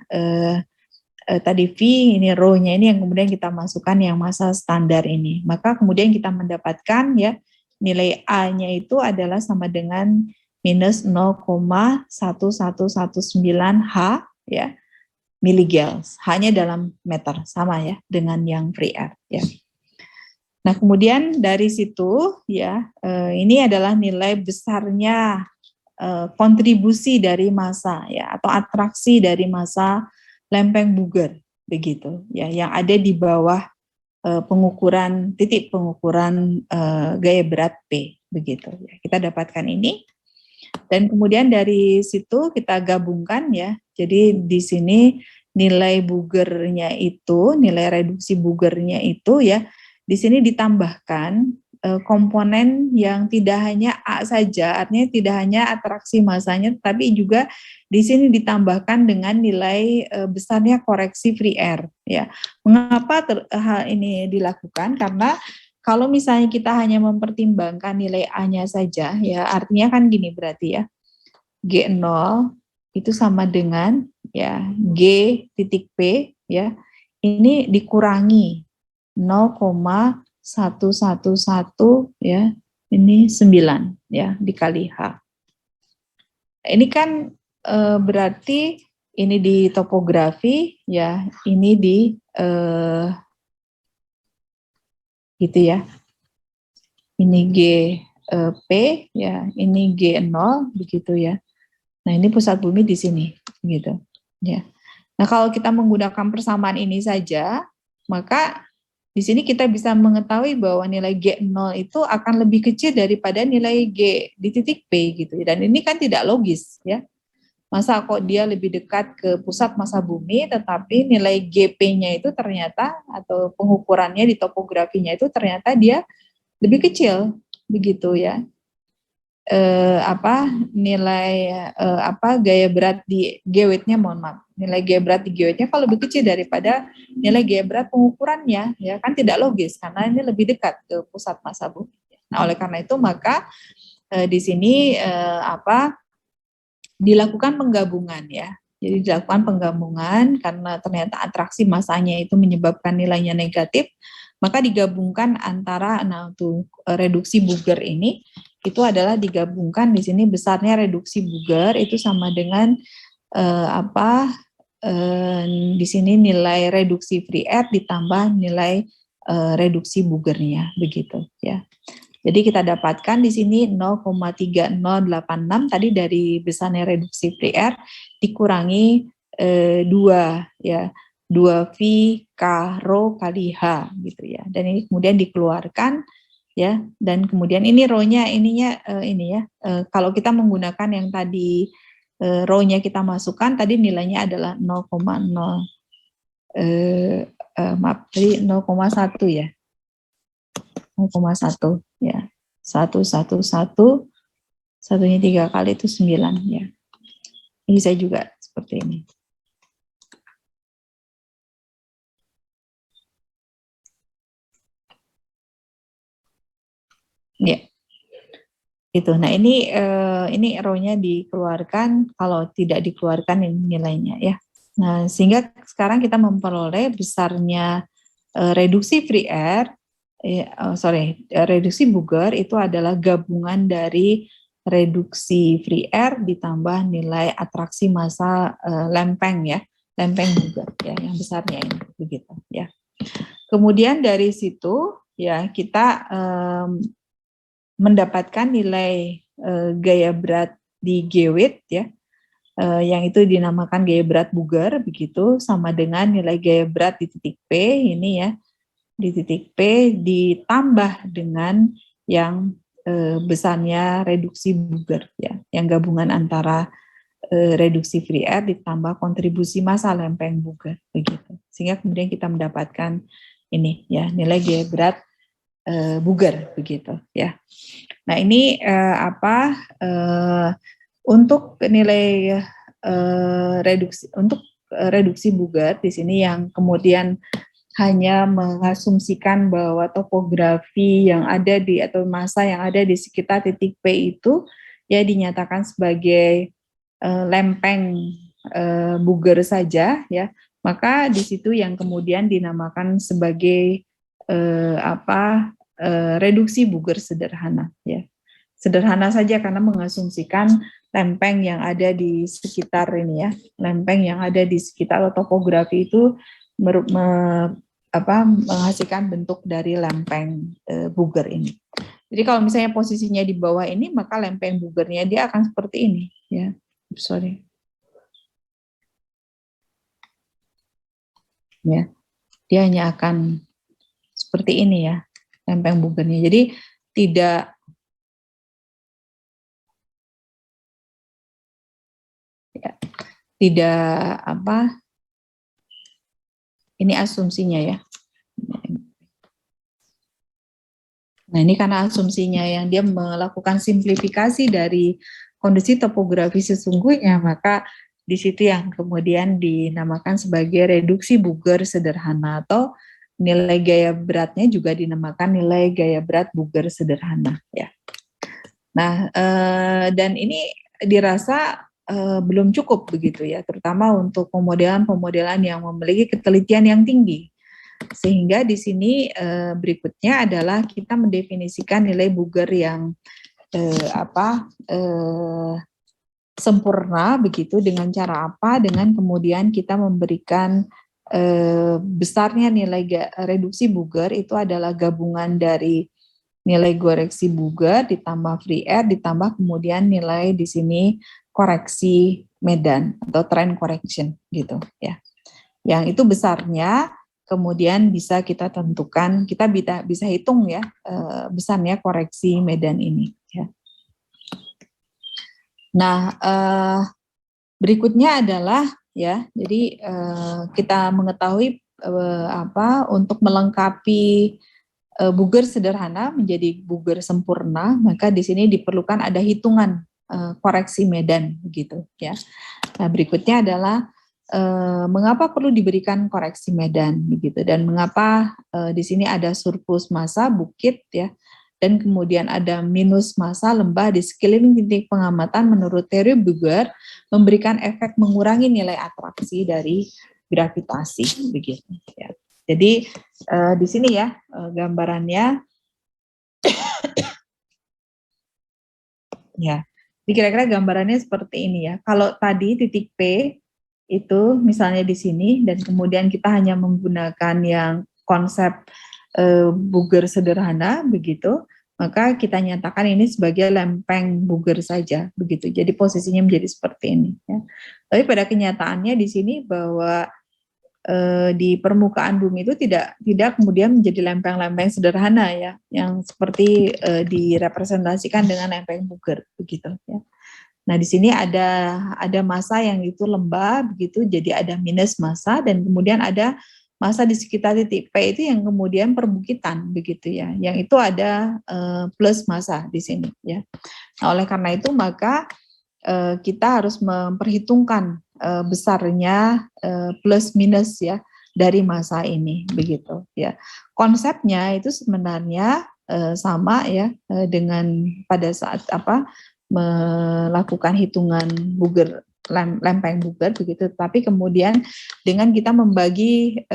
tadi V, ini rho-nya ini yang kemudian kita masukkan yang massa standar ini. Maka kemudian kita mendapatkan ya nilai A-nya itu adalah sama dengan minus 0,1119 H ya miligauss, hanya dalam meter, sama ya dengan yang free air ya. Nah, kemudian dari situ ya ini adalah nilai besarnya kontribusi dari massa ya atau atraksi dari massa lempeng Buger begitu ya, yang ada di bawah pengukuran titik pengukuran gaya berat P begitu ya. Kita dapatkan ini, dan kemudian dari situ kita gabungkan ya. Jadi di sini nilai Bugernya itu, nilai reduksi Bugernya itu ya, di sini ditambahkan komponen yang tidak hanya A saja, artinya tidak hanya atraksi massanya, tapi juga di sini ditambahkan dengan nilai besarnya koreksi free air. Ya, mengapa hal ini dilakukan? Karena kalau misalnya kita hanya mempertimbangkan nilai A-nya saja, ya artinya kan gini berarti ya, G0 itu sama dengan ya G titik P ya, ini dikurangi 0,111 ya, ini 9 ya dikali H. Ini kan berarti ini di topografi ya, ini di gitu ya. Ini G P ya, ini G0 begitu ya. Nah, ini pusat bumi di sini gitu ya. Nah, kalau kita menggunakan persamaan ini saja, maka di sini kita bisa mengetahui bahwa nilai G0 itu akan lebih kecil daripada nilai G di titik P gitu. Dan ini kan tidak logis ya. Masa kok dia lebih dekat ke pusat massa bumi, tetapi nilai GP-nya itu ternyata, atau pengukurannya di topografinya itu ternyata dia lebih kecil begitu ya. Nilai gaya berat di geoidnya, mohon maaf, nilai gaya berat di geoidnya kalau lebih kecil daripada nilai gaya berat pengukurannya ya, kan tidak logis karena ini lebih dekat ke pusat massa bumi. Nah, oleh karena itu maka di sini dilakukan penggabungan ya. Jadi dilakukan penggabungan karena ternyata atraksi massanya itu menyebabkan nilainya negatif, maka digabungkan antara untuk reduksi Buger ini itu adalah digabungkan di sini besarnya reduksi Buger itu sama dengan di sini nilai reduksi free air ditambah nilai reduksi Bugernya begitu ya. Jadi kita dapatkan di sini 0,3086 tadi dari besarnya reduksi free air dikurangi 2 ya, 2V K rho kali H gitu ya. Dan ini kemudian dikeluarkan ya, dan kemudian ini rho-nya ini ya, kalau kita menggunakan yang tadi rho-nya kita masukkan, tadi nilainya adalah 0,1 ya. 0,1 ya. 111 satunya 3 kali itu 9 ya. Ini saya juga seperti ini. Ya. Itu. Nah, ini rho-nya dikeluarkan, kalau tidak dikeluarkan ini nilainya ya. Nah, sehingga sekarang kita memperoleh besarnya reduksi free air reduksi Buger itu adalah gabungan dari reduksi free air ditambah nilai atraksi massa lempeng ya, lempeng bugar ya, yang besarnya ini begitu ya. Kemudian dari situ ya kita mendapatkan nilai gaya berat di gewit ya, yang itu dinamakan gaya berat bugar begitu, sama dengan nilai gaya berat di titik P ini ya, di titik P ditambah dengan yang besarnya reduksi bugar ya, yang gabungan antara reduksi free air ditambah kontribusi massa lempeng bugar begitu, sehingga kemudian kita mendapatkan ini ya, nilai gaya berat bugar begitu ya. Nah ini untuk nilai reduksi bugar di sini yang kemudian hanya mengasumsikan bahwa topografi yang ada di atau massa yang ada di sekitar titik P itu ya dinyatakan sebagai lempeng bugar saja ya, maka di situ yang kemudian dinamakan sebagai reduksi bugar sederhana ya. Sederhana saja karena mengasumsikan lempeng yang ada di sekitar ini ya, lempeng yang ada di sekitar topografi itu menghasilkan bentuk dari lempeng bugar ini. Jadi kalau misalnya posisinya di bawah ini, maka lempeng bugarnya dia akan seperti ini ya. Sorry. Ya. Dia hanya akan seperti ini ya, lempeng bugarnya. Jadi tidak ini asumsinya ya. Nah ini karena asumsinya yang dia melakukan simplifikasi dari kondisi topografi sesungguhnya, maka di situ yang kemudian dinamakan sebagai reduksi bugar sederhana, atau nilai gaya beratnya juga dinamakan nilai gaya berat bugar sederhana ya. Nah dan ini dirasa belum cukup begitu ya, terutama untuk pemodelan-pemodelan yang memiliki ketelitian yang tinggi. Sehingga di sini berikutnya adalah kita mendefinisikan nilai bugar yang sempurna begitu, dengan cara apa? Dengan kemudian kita memberikan besarnya nilai reduksi bugar itu adalah gabungan dari nilai koreksi bugar ditambah free air ditambah kemudian nilai di sini koreksi medan atau trend correction gitu ya. Yang itu besarnya kemudian bisa kita tentukan, kita bisa hitung ya besarnya koreksi medan ini ya. Nah, berikutnya adalah ya, jadi kita mengetahui untuk melengkapi bugar sederhana menjadi bugar sempurna, maka di sini diperlukan ada hitungan koreksi medan begitu ya. Nah, berikutnya adalah mengapa perlu diberikan koreksi medan begitu, dan mengapa di sini ada surplus massa bukit ya, dan kemudian ada minus massa lembah di sekeliling titik pengamatan menurut teori Bugar memberikan efek mengurangi nilai atraksi dari gravitasi begitu ya. Jadi di sini ya gambarannya ya. Jadi kira-kira gambarannya seperti ini ya. Kalau tadi titik P itu misalnya di sini, dan kemudian kita hanya menggunakan yang konsep bugar sederhana begitu, maka kita nyatakan ini sebagai lempeng bugar saja begitu. Jadi posisinya menjadi seperti ini ya. Tapi pada kenyataannya di sini bahwa di permukaan bumi itu tidak kemudian menjadi lempeng-lempeng sederhana ya, yang seperti direpresentasikan dengan lempeng bugar begitu ya. Nah di sini ada massa yang itu lembah begitu, jadi ada minus massa, dan kemudian ada massa di sekitar titik P itu yang kemudian perbukitan begitu ya, yang itu ada plus massa di sini ya. Nah oleh karena itu maka kita harus memperhitungkan besarnya plus minus ya dari massa ini begitu ya. Konsepnya itu sebenarnya sama ya dengan pada saat melakukan hitungan bugar lempeng bugar begitu, tapi kemudian dengan kita membagi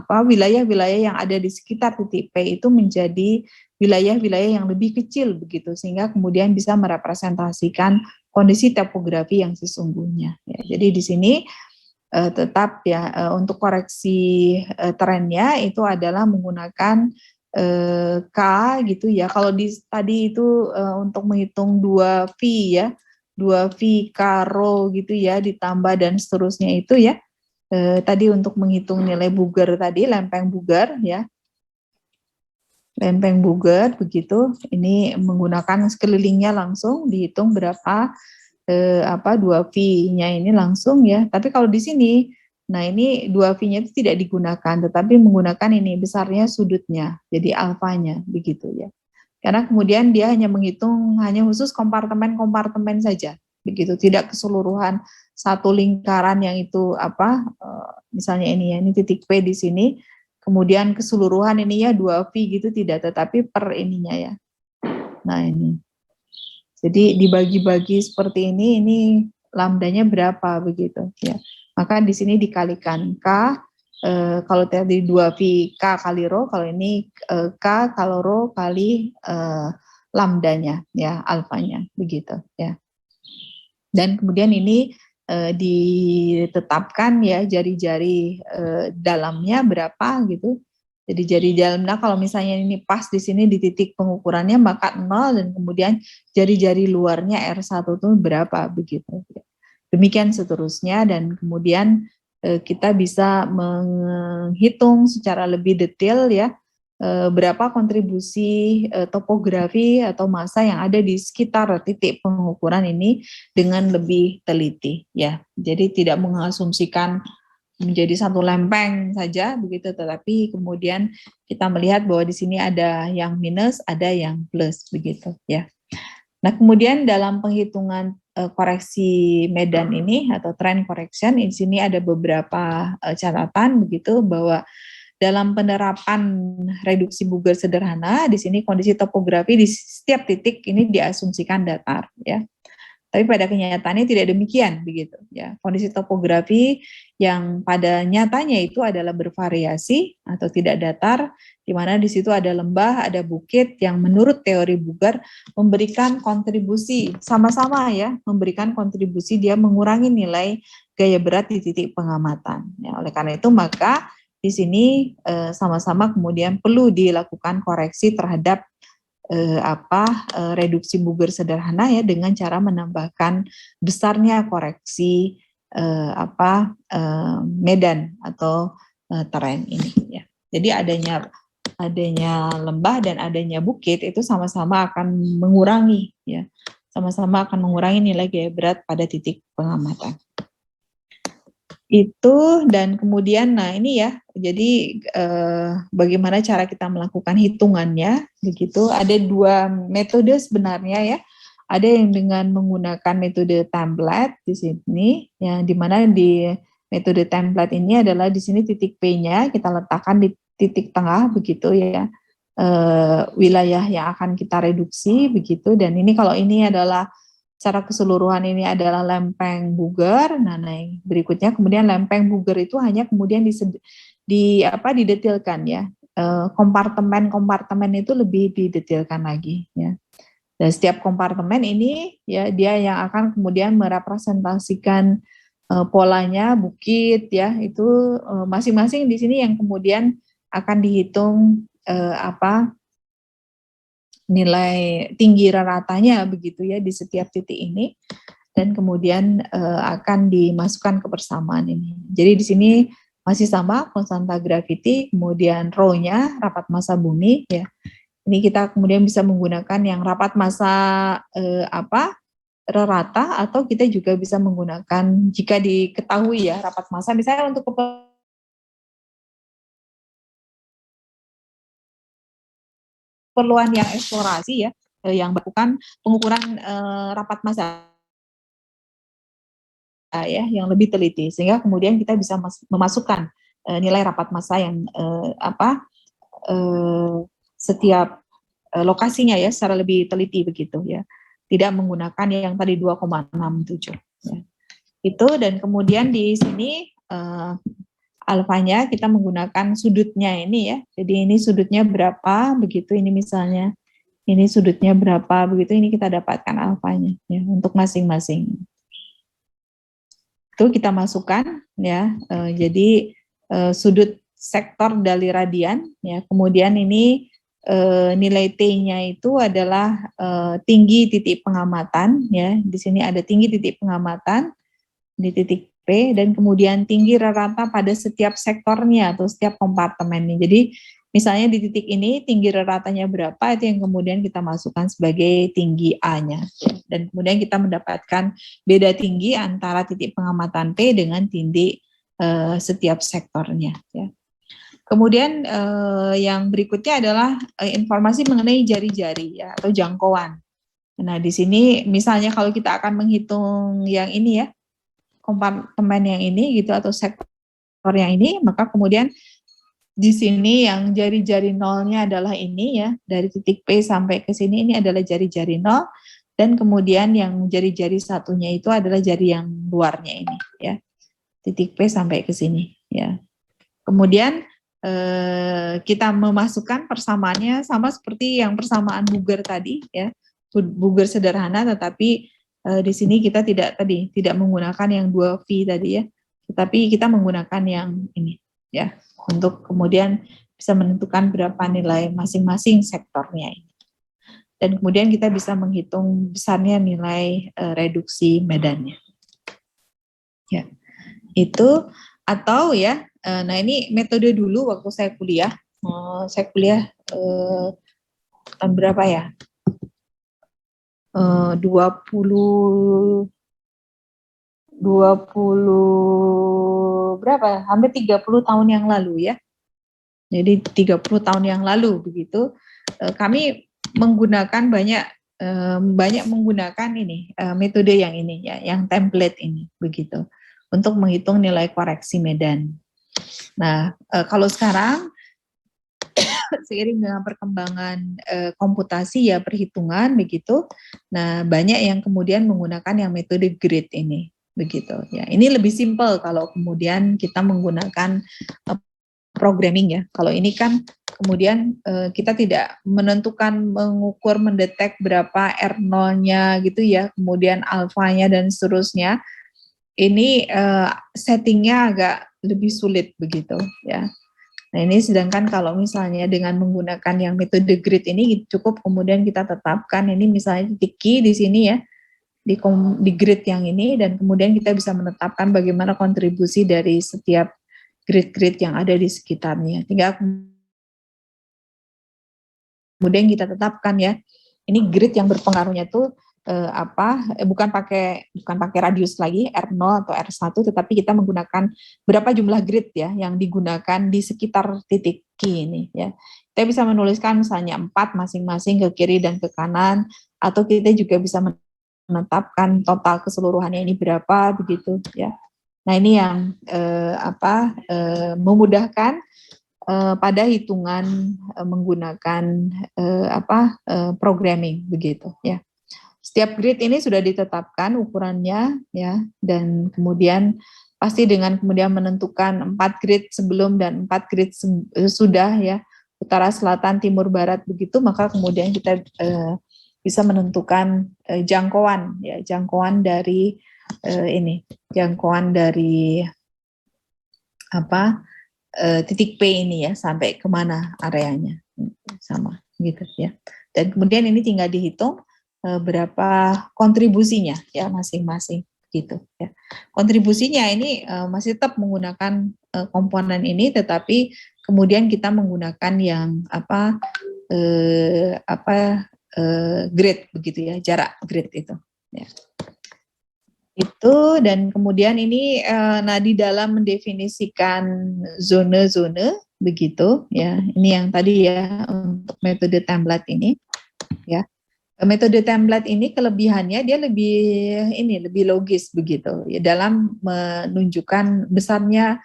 wilayah-wilayah yang ada di sekitar titik P itu menjadi wilayah-wilayah yang lebih kecil begitu, sehingga kemudian bisa merepresentasikan kondisi topografi yang sesungguhnya. Ya, jadi di sini tetap ya untuk koreksi trennya itu adalah menggunakan K gitu ya. Kalau tadi itu untuk menghitung 2V ya, 2V K rho gitu ya, ditambah dan seterusnya itu ya. Tadi untuk menghitung nilai Buger tadi, lempeng Buger ya. Lempeng Buger begitu, ini menggunakan sekelilingnya langsung dihitung berapa 2V-nya ini langsung ya. Tapi kalau di sini, nah ini 2V-nya itu tidak digunakan, tetapi menggunakan ini besarnya sudutnya, jadi alfanya begitu ya. Karena kemudian dia hanya menghitung hanya khusus kompartemen-kompartemen saja, begitu, tidak keseluruhan satu lingkaran yang itu misalnya ini ya, ini titik P di sini, kemudian keseluruhan ini ya 2V gitu tidak, tetapi per ininya ya. Nah ini. Jadi dibagi-bagi seperti ini lambdanya berapa begitu ya. Maka di sini dikalikan K, kalau tadi 2V K kali rho, kalau ini K kalau rho kali lambdanya ya, alfanya begitu ya. Dan kemudian ini ditetapkan ya jari-jari dalamnya berapa gitu. Jadi jari dalamnya kalau misalnya ini pas di sini di titik pengukurannya maka 0 dan kemudian jari-jari luarnya R1 itu berapa begitu. Demikian seterusnya dan kemudian kita bisa menghitung secara lebih detail ya berapa kontribusi topografi atau massa yang ada di sekitar titik pengukuran ini dengan lebih teliti ya. Jadi tidak mengasumsikan menjadi satu lempeng saja begitu, tetapi kemudian kita melihat bahwa di sini ada yang minus, ada yang plus begitu ya. Nah, kemudian dalam penghitungan koreksi medan ini atau trend correction, di sini ada beberapa catatan begitu bahwa dalam penerapan reduksi Buger sederhana, di sini kondisi topografi di setiap titik ini diasumsikan datar ya. Tapi pada kenyataannya tidak demikian begitu ya. Kondisi topografi yang pada nyatanya itu adalah bervariasi atau tidak datar, di mana di situ ada lembah, ada bukit yang menurut teori Buger memberikan kontribusi sama-sama ya, memberikan kontribusi dia mengurangi nilai gaya berat di titik pengamatan. Ya, oleh karena itu maka di sini sama-sama kemudian perlu dilakukan koreksi terhadap reduksi Buger sederhana ya dengan cara menambahkan besarnya koreksi medan atau terrain ini ya. Jadi adanya lembah dan adanya bukit itu sama-sama akan mengurangi ya. Sama-sama akan mengurangi nilai gaya berat pada titik pengamatan. Itu dan kemudian nah ini ya, jadi bagaimana cara kita melakukan hitungannya begitu. Ada dua metode sebenarnya ya. Ada yang dengan menggunakan metode template di sini yang dimana di metode template ini adalah di sini titik P-nya kita letakkan di titik tengah begitu ya, wilayah yang akan kita reduksi begitu. Dan ini kalau ini adalah secara keseluruhan ini adalah lempeng Buger. Nah, yang berikutnya kemudian lempeng Buger itu hanya kemudian didetilkan ya. Kompartemen-kompartemen itu lebih didetilkan lagi ya. Dan setiap kompartemen ini ya dia yang akan kemudian merepresentasikan polanya bukit ya, itu masing-masing di sini yang kemudian akan dihitung nilai tinggi raratanya begitu ya di setiap titik ini, dan kemudian akan dimasukkan ke persamaan ini. Jadi di sini masih sama konstanta gravity, kemudian rho-nya rapat massa bumi ya. Ini kita kemudian bisa menggunakan yang rapat massa rata, atau kita juga bisa menggunakan jika diketahui ya rapat massa misalnya untuk keperluan yang eksplorasi ya, yang melakukan pengukuran rapat massa ya yang lebih teliti, sehingga kemudian kita bisa memasukkan nilai rapat massa yang setiap lokasinya ya secara lebih teliti begitu ya, tidak menggunakan yang tadi 2,67 ya. Itu dan kemudian di sini alfanya kita menggunakan sudutnya ini ya. Jadi ini sudutnya berapa, begitu ini misalnya. Ini sudutnya berapa, begitu ini kita dapatkan alfanya ya untuk masing-masing. Itu kita masukkan ya. Jadi sudut sektor dari radian ya. Kemudian ini nilai T-nya itu adalah tinggi titik pengamatan ya. Di sini ada tinggi titik pengamatan di titik P dan kemudian tinggi rata pada setiap sektornya atau setiap kompartemennya. Jadi misalnya di titik ini tinggi ratanya berapa, itu yang kemudian kita masukkan sebagai tinggi A-nya. Ya. Dan kemudian kita mendapatkan beda tinggi antara titik pengamatan P dengan tinggi setiap sektornya. Ya. Kemudian yang berikutnya adalah informasi mengenai jari-jari ya, atau jangkauan. Nah di sini misalnya kalau kita akan menghitung yang ini ya, kompartemen yang ini gitu atau sektor yang ini, maka kemudian di sini yang jari-jari nolnya adalah ini ya, dari titik P sampai ke sini ini adalah jari-jari nol, dan kemudian yang jari-jari satunya itu adalah jari yang luarnya ini ya, titik P sampai ke sini ya. Kemudian kita memasukkan persamaannya sama seperti yang persamaan Buger tadi ya, Buger sederhana, tetapi di sini kita tidak menggunakan yang 2V tadi ya, tetapi kita menggunakan yang ini ya, untuk kemudian bisa menentukan berapa nilai masing-masing sektornya ini. Dan kemudian kita bisa menghitung besarnya nilai reduksi medannya. Ya. Itu atau ya, nah ini metode dulu waktu saya kuliah. Saya kuliah tahun berapa ya? 20 berapa? Hampir 30 tahun yang lalu ya. Jadi 30 tahun yang lalu begitu. Kami menggunakan banyak menggunakan ini metode yang ini ya, yang template ini begitu untuk menghitung nilai koreksi medan. Nah, kalau sekarang seiring dengan perkembangan komputasi ya, perhitungan begitu. Nah, banyak yang kemudian menggunakan yang metode grid ini begitu ya. Ini lebih simpel kalau kemudian kita menggunakan programming ya. Kalau ini kan kemudian kita tidak menentukan, mengukur, mendetek berapa R0-nya gitu ya, kemudian alfanya dan seterusnya. Ini settingnya agak lebih sulit begitu ya. Nah ini sedangkan kalau misalnya dengan menggunakan yang metode grid ini cukup kemudian kita tetapkan ini misalnya titik Q di sini ya, di grid yang ini, dan kemudian kita bisa menetapkan bagaimana kontribusi dari setiap grid-grid yang ada di sekitarnya. Tinggal kemudian kita tetapkan ya, ini grid yang berpengaruhnya tuh bukan pakai radius lagi R0 atau R1, tetapi kita menggunakan berapa jumlah grid ya yang digunakan di sekitar titik Q ini ya. Kita bisa menuliskan misalnya 4 masing-masing ke kiri dan ke kanan, atau kita juga bisa menetapkan total keseluruhannya ini berapa begitu ya. Nah ini yang memudahkan pada hitungan menggunakan programming begitu ya. Setiap grid ini sudah ditetapkan ukurannya ya, dan kemudian pasti dengan kemudian menentukan 4 grid sebelum dan 4 grid sudah ya, utara, selatan, timur, barat begitu, maka kemudian kita bisa menentukan jangkauan ya, jangkauan dari jangkauan dari titik P ini ya, sampai kemana areanya sama gitu ya. Dan kemudian ini tinggal dihitung berapa kontribusinya ya masing-masing gitu ya. Kontribusinya ini masih tetap menggunakan komponen ini, tetapi kemudian kita menggunakan yang grid begitu ya, jarak grid itu ya. Itu, dan kemudian ini nah di dalam mendefinisikan zone-zone begitu ya. Ini yang tadi ya untuk metode template ini ya. Metode template ini kelebihannya dia lebih logis begitu ya dalam menunjukkan besarnya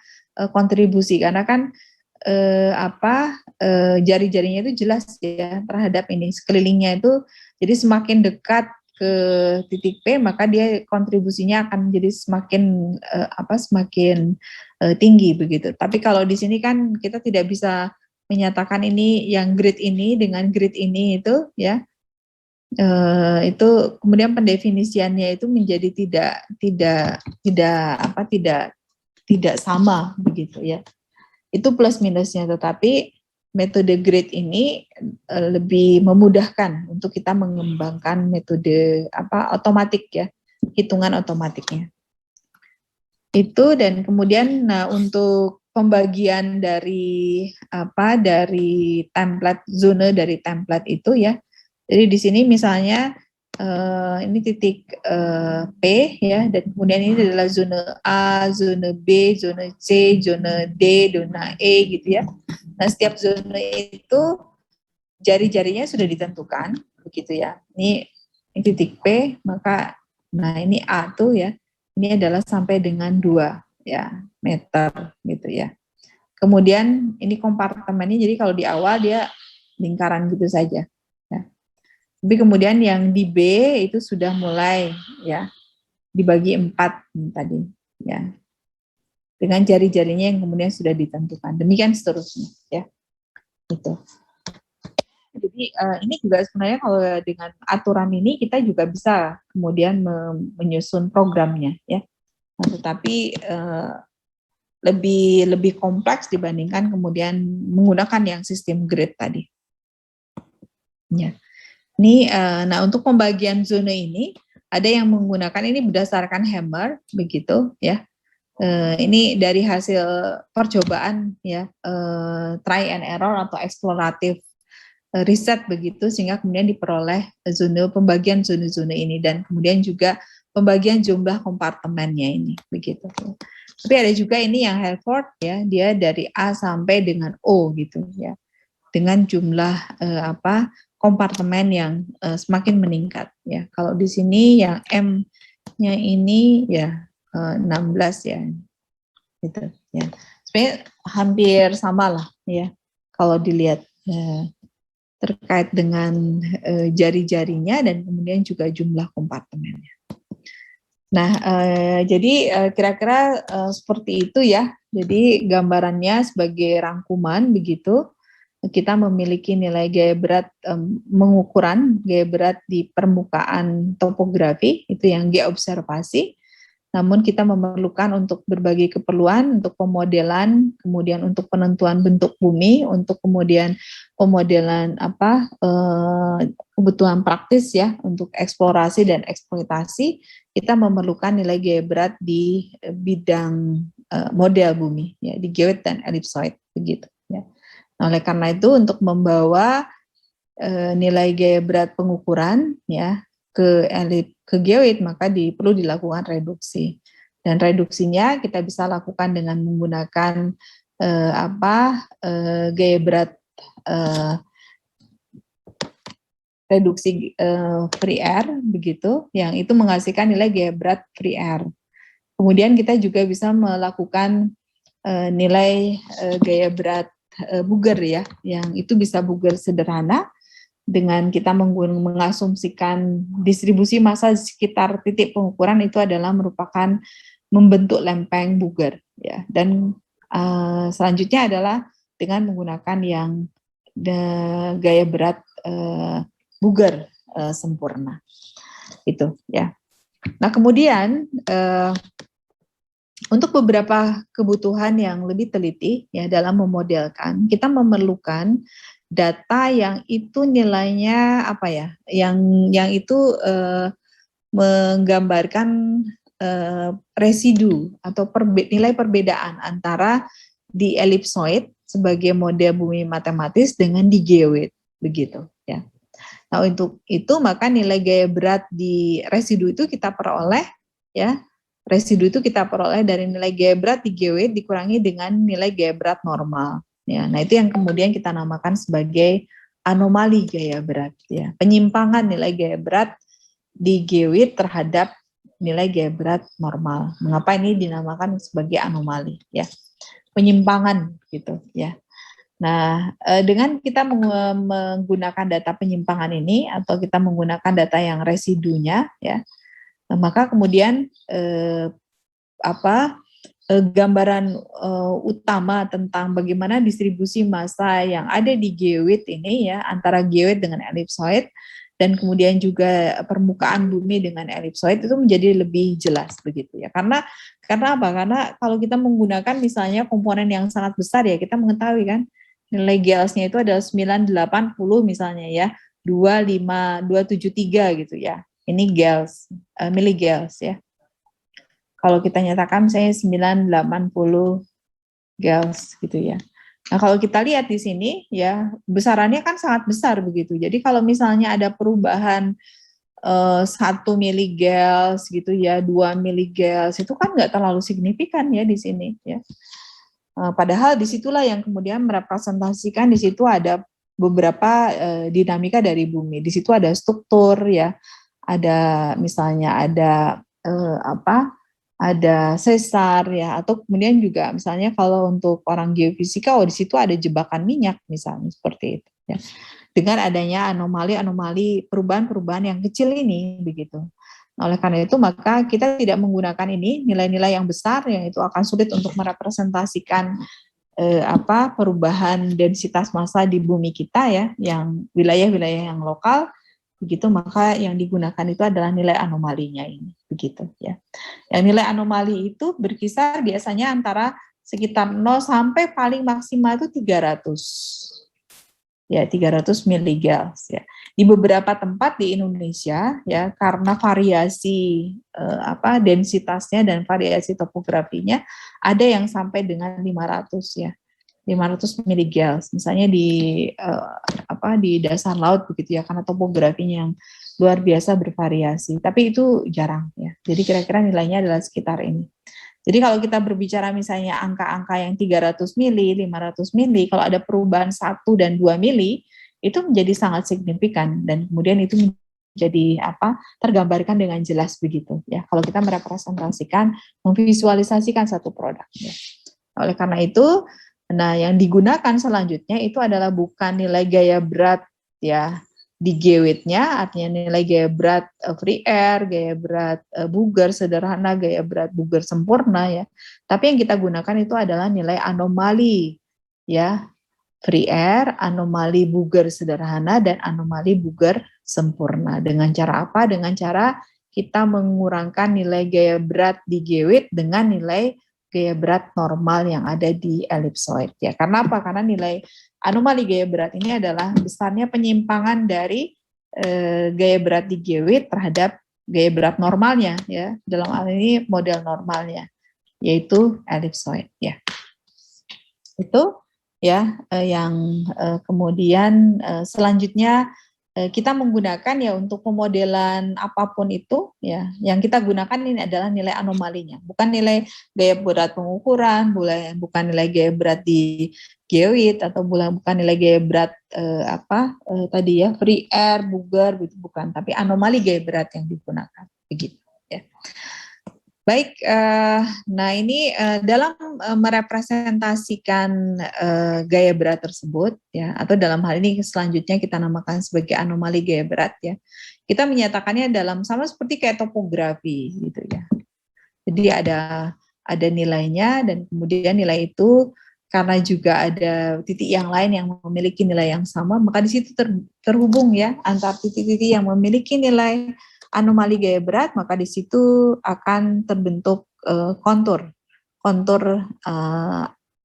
kontribusi, karena kan jari-jarinya itu jelas ya terhadap ini sekelilingnya itu, jadi semakin dekat ke titik P, maka dia kontribusinya akan menjadi semakin tinggi begitu. Tapi kalau di sini kan kita tidak bisa menyatakan ini yang grade ini dengan grade ini itu ya. Itu kemudian pendefinisiannya itu menjadi tidak sama begitu ya. Itu plus minusnya, tetapi metode grade ini lebih memudahkan untuk kita mengembangkan metode otomatik ya, hitungan otomatiknya. Itu, dan kemudian untuk pembagian dari template zone dari template itu ya. Jadi di sini misalnya ini titik P ya, dan kemudian ini adalah zona A, zona B, zona C, zona D, zona E gitu ya. Nah, setiap zona itu jari-jarinya sudah ditentukan begitu ya. Ini titik P, maka nah ini A tuh ya. Ini adalah sampai dengan 2 ya meter gitu ya. Kemudian ini kompartemennya, jadi kalau di awal dia lingkaran gitu saja. Ya. Tapi kemudian yang di B itu sudah mulai ya dibagi 4 tadi ya. Dengan jari-jarinya yang kemudian sudah ditentukan. Demikian seterusnya ya. Gitu. Jadi ini juga sebenarnya kalau dengan aturan ini kita juga bisa kemudian menyusun programnya ya. Nah, tetapi lebih kompleks dibandingkan kemudian menggunakan yang sistem grade tadi. Ya. Ini nah untuk pembagian zona ini ada yang menggunakan ini berdasarkan hammer begitu ya. Ini dari hasil percobaan ya, try and error atau eksploratif riset begitu, sehingga kemudian diperoleh pembagian zona-zona ini, dan kemudian juga pembagian jumlah kompartemennya ini begitu. Tapi ada juga ini yang Helford ya, dia dari A sampai dengan O gitu ya, dengan jumlah kompartemen yang semakin meningkat ya. Kalau di sini yang M-nya ini ya 16 ya, gitu ya. Sebenarnya hampir sama lah ya kalau dilihat terkait dengan jari-jarinya dan kemudian juga jumlah kompartemennya. Nah, jadi kira-kira seperti itu ya. Jadi gambarannya sebagai rangkuman begitu. Kita memiliki nilai gaya berat mengukuran gaya berat di permukaan topografi itu yang geobservasi. Namun kita memerlukan untuk berbagai keperluan, untuk pemodelan, kemudian untuk penentuan bentuk bumi, untuk kemudian pemodelan kebutuhan praktis ya, untuk eksplorasi dan eksploitasi, kita memerlukan nilai gaya berat di bidang model bumi, ya, di geoid dan ellipsoid begitu. Ya. Nah, oleh karena itu untuk membawa nilai gaya berat pengukuran ya ke geoid, maka perlu dilakukan reduksi, dan reduksinya kita bisa lakukan dengan menggunakan gaya berat reduksi free air begitu, yang itu menghasilkan nilai gaya berat free air. Kemudian kita juga bisa melakukan nilai gaya berat buger ya, yang itu bisa buger sederhana dengan kita mengasumsikan distribusi massa sekitar titik pengukuran itu adalah merupakan membentuk lempeng buger ya, dan selanjutnya adalah dengan menggunakan yang gaya berat buger sempurna itu ya. Nah kemudian untuk beberapa kebutuhan yang lebih teliti ya dalam memodelkan, kita memerlukan data yang itu nilainya yang itu menggambarkan residu atau nilai perbedaan antara di ellipsoid sebagai model bumi matematis dengan di geoid begitu ya. Nah untuk itu maka nilai gaya berat di residu itu kita peroleh ya. Residu itu kita peroleh dari nilai gaya berat di geoid dikurangi dengan nilai gaya berat normal. Ya, nah itu yang kemudian kita namakan sebagai anomali gaya berat. Ya, penyimpangan nilai gaya berat di geoid terhadap nilai gaya berat normal. Mengapa ini dinamakan sebagai anomali? Ya, penyimpangan gitu. Ya. Nah, dengan kita menggunakan data penyimpangan ini atau kita menggunakan data yang residunya, ya, maka kemudian gambaran utama tentang bagaimana distribusi massa yang ada di geoid ini, ya, antara geoid dengan ellipsoid dan kemudian juga permukaan bumi dengan ellipsoid itu menjadi lebih jelas begitu ya. Karena apa? Karena kalau kita menggunakan misalnya komponen yang sangat besar, ya, kita mengetahui kan nilai Gauss-nya itu adalah 980 misalnya, ya, 25273 gitu ya. Ini Gauss, miligauss, ya. Kalau kita nyatakan misalnya 980 Gauss gitu ya. Nah, kalau kita lihat di sini, ya, besarannya kan sangat besar begitu. Jadi kalau misalnya ada perubahan 1 miligauss gitu ya, 2 miligauss, itu kan nggak terlalu signifikan ya di sini, ya. Padahal disitulah yang kemudian merepresentasikan, di situ ada beberapa dinamika dari bumi. Di situ ada struktur, ya, ada misalnya ada ada sesar, ya, atau kemudian juga misalnya kalau untuk orang geofisika, di situ ada jebakan minyak misalnya seperti itu, ya. Dengan adanya anomali-anomali perubahan-perubahan yang kecil ini begitu. Oleh karena itu maka kita tidak menggunakan ini nilai-nilai yang besar yang itu akan sulit untuk merepresentasikan perubahan densitas massa di bumi kita, ya, yang wilayah-wilayah yang lokal begitu, maka yang digunakan itu adalah nilai anomalinya ini begitu, ya. Yang nilai anomali itu berkisar biasanya antara sekitar 0 sampai paling maksimal itu 300. Ya, 300 miligauss, ya. Di beberapa tempat di Indonesia, ya, karena variasi densitasnya dan variasi topografinya, ada yang sampai dengan 500, ya. 500 miligauss, misalnya di dasar laut begitu ya, karena topografinya yang luar biasa bervariasi. Tapi itu jarang, ya. Jadi kira-kira nilainya adalah sekitar ini. Jadi kalau kita berbicara misalnya angka-angka yang 300 mili, 500 mili, kalau ada perubahan 1 dan 2 mili, itu menjadi sangat signifikan dan kemudian itu menjadi tergambarkan dengan jelas begitu, ya. Kalau kita merepresentasikan, memvisualisasikan satu produk, ya. Oleh karena itu, nah, yang digunakan selanjutnya itu adalah bukan nilai gaya berat, ya, di geoidnya, artinya nilai gaya berat free air, gaya berat Buger sederhana, gaya berat Buger sempurna, ya. Tapi yang kita gunakan itu adalah nilai anomali, ya, free air, anomali Buger sederhana, dan anomali Buger sempurna. Dengan cara apa? Dengan cara kita mengurangkan nilai gaya berat di geoid dengan nilai gaya berat normal yang ada di ellipsoid, ya. Karena apa? Karena nilai anomali gaya berat ini adalah besarnya penyimpangan dari gaya berat di geoid terhadap gaya berat normalnya, ya. Dalam hal ini model normalnya, yaitu ellipsoid, ya. Itu, ya, yang kemudian selanjutnya kita menggunakan, ya, untuk pemodelan apapun itu, ya, yang kita gunakan ini adalah nilai anomalinya, bukan nilai gaya berat pengukuran, bukan nilai gaya berat di geoid, atau bukan nilai gaya berat tadi, ya, free air, Buger, bukan, tapi anomali gaya berat yang digunakan begitu, ya. Baik, nah ini dalam merepresentasikan gaya berat tersebut, ya, atau dalam hal ini selanjutnya kita namakan sebagai anomali gaya berat, ya. Kita menyatakannya dalam sama seperti kayak topografi gitu, ya. Jadi ada nilainya, dan kemudian nilai itu karena juga ada titik yang lain yang memiliki nilai yang sama, maka di situ terhubung, ya, antar titik-titik yang memiliki nilai anomali gaya berat, maka di situ akan terbentuk kontur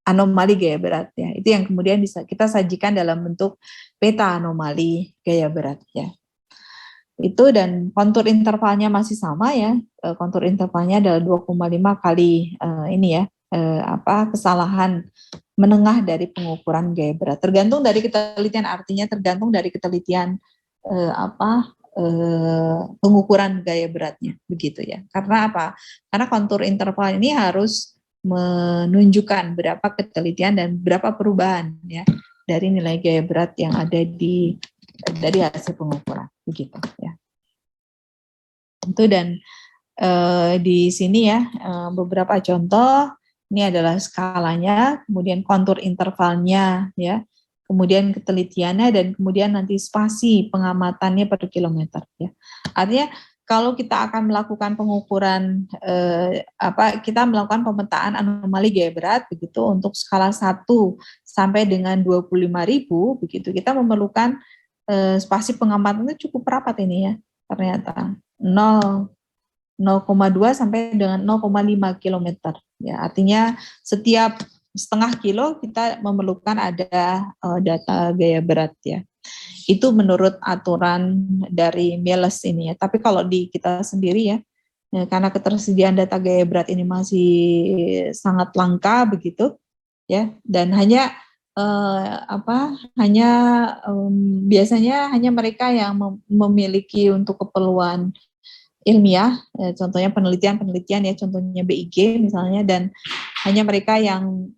anomali gaya berat, ya. Itu yang kemudian bisa kita sajikan dalam bentuk peta anomali gaya berat, ya. Itu, dan kontur intervalnya masih sama, ya. Kontur intervalnya adalah 2,5 kali kesalahan menengah dari pengukuran gaya berat. Tergantung dari ketelitian, artinya tergantung dari ketelitian pengukuran gaya beratnya begitu, ya. Karena apa? Karena kontur interval ini harus menunjukkan berapa ketelitian dan berapa perubahan, ya, dari nilai gaya berat yang ada dari hasil pengukuran begitu, ya. Itu, dan di sini, ya, beberapa contoh Ini adalah skalanya, kemudian kontur intervalnya, ya, kemudian ketelitiannya, dan kemudian nanti spasi pengamatannya per kilometer. Ya. Artinya kalau kita akan melakukan pengukuran, kita melakukan pemetaan anomali gaya berat begitu untuk skala 1 sampai dengan 25.000 begitu, kita memerlukan spasi pengamatan itu cukup rapat ini ya, ternyata 0,2 sampai dengan 0,5 kilometer. Ya, artinya setiap setengah kilo kita memerlukan ada data gaya berat ya. Itu menurut aturan dari Meles ini ya. Tapi kalau di kita sendiri ya, karena ketersediaan data gaya berat ini masih sangat langka begitu ya, dan hanya biasanya hanya mereka yang memiliki untuk keperluan ilmiah, contohnya penelitian ya, contohnya BIG misalnya, dan hanya mereka yang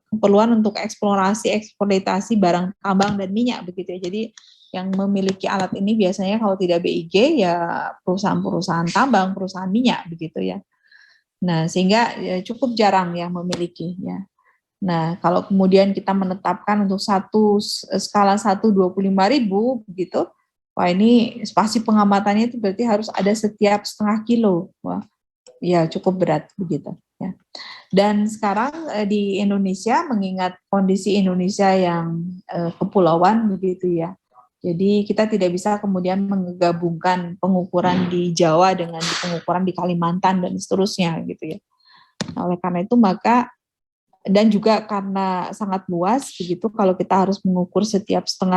keperluan untuk eksploitasi barang tambang dan minyak begitu ya. Jadi yang memiliki alat ini biasanya kalau tidak BIG ya perusahaan-perusahaan tambang, perusahaan minyak begitu ya. Nah, sehingga ya, cukup jarang yang memiliki ya. Nah, kalau kemudian kita menetapkan untuk skala 1 25.000 begitu, wah ini spasi pengamatannya itu berarti harus ada setiap setengah kilo. Wah, ya cukup berat begitu ya. Dan sekarang di Indonesia, mengingat kondisi Indonesia yang kepulauan begitu ya. Jadi kita tidak bisa kemudian menggabungkan pengukuran di Jawa dengan pengukuran di Kalimantan dan seterusnya gitu ya. Nah, oleh karena itu maka, dan juga karena sangat luas begitu, kalau kita harus mengukur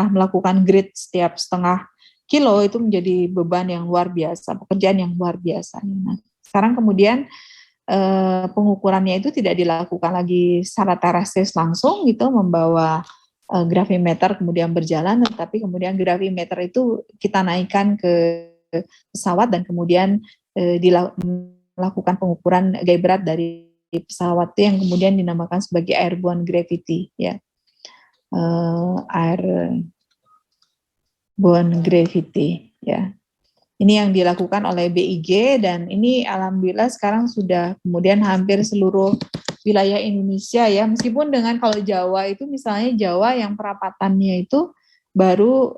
melakukan grid setiap setengah kilo itu menjadi beban yang luar biasa, pekerjaan yang luar biasa. Nah, sekarang kemudian pengukurannya itu tidak dilakukan lagi secara terastris langsung gitu, membawa gravimeter kemudian berjalan, tetapi kemudian gravimeter itu kita naikkan ke pesawat dan kemudian dilakukan pengukuran gaya berat dari pesawat itu yang kemudian dinamakan sebagai airborne gravity ya. Airborne gravity ya. Ini yang dilakukan oleh BIG, dan ini alhamdulillah sekarang sudah kemudian hampir seluruh wilayah Indonesia ya, meskipun dengan kalau Jawa itu misalnya Jawa yang perapatannya itu baru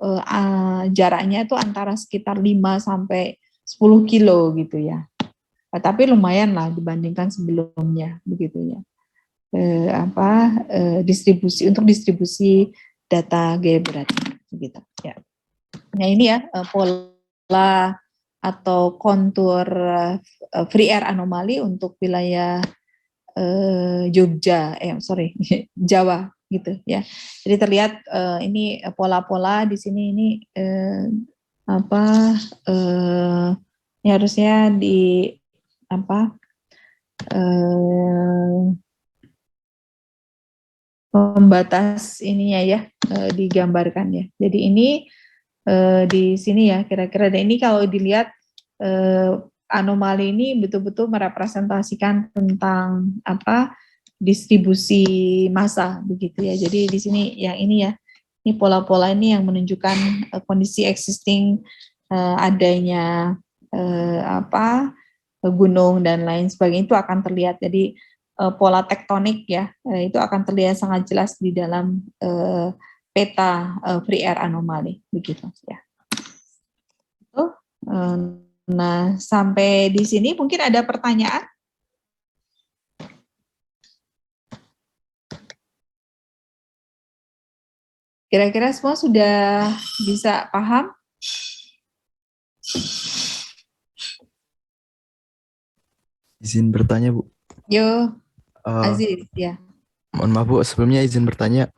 jaraknya itu antara sekitar 5 sampai 10 kilo gitu ya. Tapi lumayan lah dibandingkan sebelumnya begitu ya. Distribusi data gaya berat begitu ya. Nah ini ya pola atau kontur free air anomali untuk wilayah Jawa gitu ya. Jadi terlihat ini pola-pola di sini ini ini harusnya di pembatas ininya ya digambarkan ya. Jadi ini di sini ya kira-kira, dan ini kalau dilihat anomali ini betul-betul merepresentasikan tentang distribusi massa begitu ya. Jadi di sini yang ini ya, ini pola-pola ini yang menunjukkan kondisi existing adanya gunung dan lain sebagainya, itu akan terlihat. Jadi pola tektonik ya itu akan terlihat sangat jelas di dalam peta free air anomali begitu ya. Nah, sampai di sini mungkin ada pertanyaan? Kira-kira semua sudah bisa paham? Izin bertanya, Bu. Yo, Aziz ya. Mohon maaf, Bu, sebelumnya izin bertanya,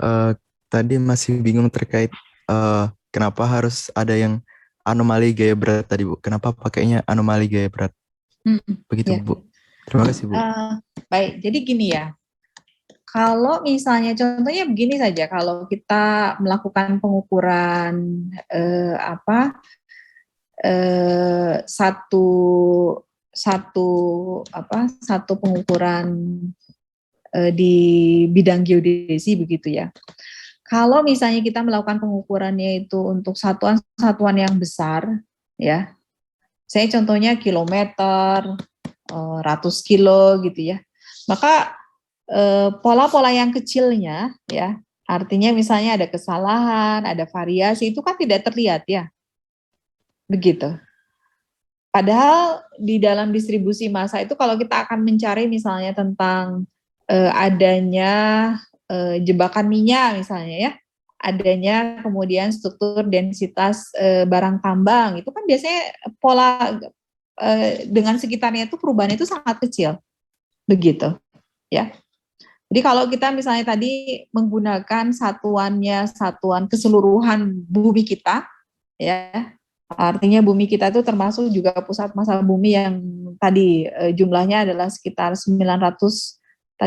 tadi masih bingung terkait kenapa harus ada yang anomali gaya berat tadi, Bu. Kenapa pakainya anomali gaya berat? Begitu, ya. Bu. Terima kasih, Bu. Baik, jadi gini ya. Kalau misalnya contohnya begini saja, kalau kita melakukan pengukuran satu pengukuran di bidang geodesi begitu ya. Kalau misalnya kita melakukan pengukurannya itu untuk satuan-satuan yang besar ya. Saya contohnya kilometer, ratus kilo gitu ya. Maka pola-pola yang kecilnya ya, artinya misalnya ada kesalahan, ada variasi, itu kan tidak terlihat ya, begitu. Padahal di dalam distribusi massa itu kalau kita akan mencari misalnya tentang adanya jebakan minyak misalnya ya, adanya kemudian struktur densitas barang tambang, itu kan biasanya pola dengan sekitarnya itu perubahan itu sangat kecil, begitu ya. Jadi kalau kita misalnya tadi menggunakan satuan keseluruhan bumi kita, ya, artinya bumi kita itu termasuk juga pusat massa bumi yang tadi jumlahnya adalah sekitar 980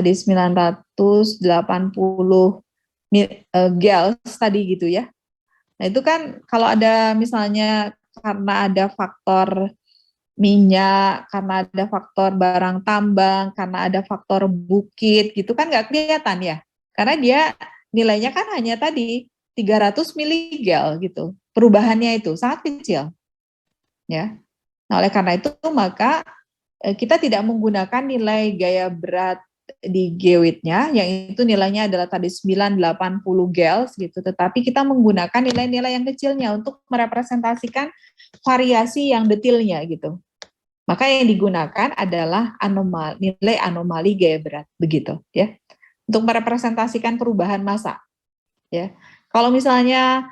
gels tadi gitu ya. Nah itu kan kalau ada misalnya karena ada faktor minyak, karena ada faktor barang tambang, karena ada faktor bukit gitu kan nggak kelihatan ya. Karena dia nilainya kan hanya tadi 300 miligel gitu. Perubahannya itu sangat kecil. Ya. Nah, oleh karena itu maka kita tidak menggunakan nilai gaya berat di geoidnya yang itu nilainya adalah tadi 980 gels gitu, tetapi kita menggunakan nilai-nilai yang kecilnya untuk merepresentasikan variasi yang detailnya gitu. Maka yang digunakan adalah nilai anomali gaya berat begitu ya. Untuk merepresentasikan perubahan massa ya. Kalau misalnya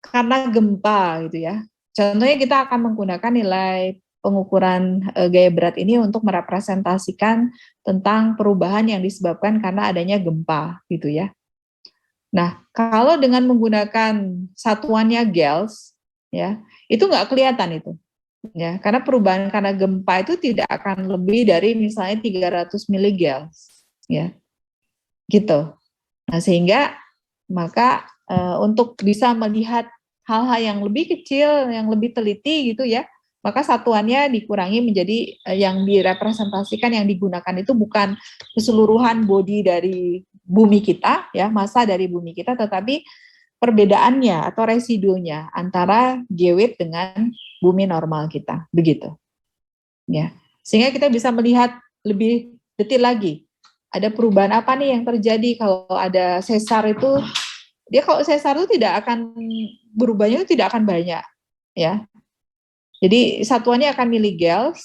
karena gempa gitu ya. Contohnya kita akan menggunakan nilai pengukuran gaya berat ini untuk merepresentasikan tentang perubahan yang disebabkan karena adanya gempa gitu ya. Nah, kalau dengan menggunakan satuannya gels ya, itu nggak kelihatan itu. Ya, karena perubahan karena gempa itu tidak akan lebih dari misalnya 300 miligels ya. Gitu. Nah, sehingga maka untuk bisa melihat hal-hal yang lebih kecil, yang lebih teliti gitu ya, maka satuannya dikurangi menjadi yang direpresentasikan, yang digunakan itu bukan keseluruhan bodi dari bumi kita, ya, massa dari bumi kita, tetapi perbedaannya atau residunya antara geoid dengan bumi normal kita, begitu. Ya, sehingga kita bisa melihat lebih detail lagi. Ada perubahan apa nih yang terjadi kalau ada sesar itu? Dia kalau sesar itu tidak akan berubahnya itu tidak akan banyak, ya. Jadi satuannya akan miligels,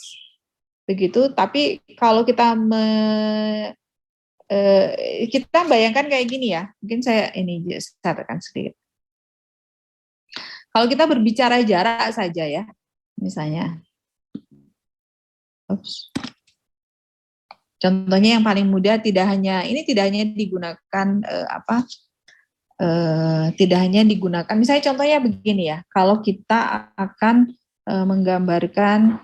begitu. Tapi kalau kita kita bayangkan kayak gini ya, mungkin saya ini katakan sedikit. Kalau kita berbicara jarak saja ya, misalnya, contohnya yang paling mudah tidak hanya digunakan tidak hanya digunakan, misalnya contohnya begini ya, kalau kita akan menggambarkan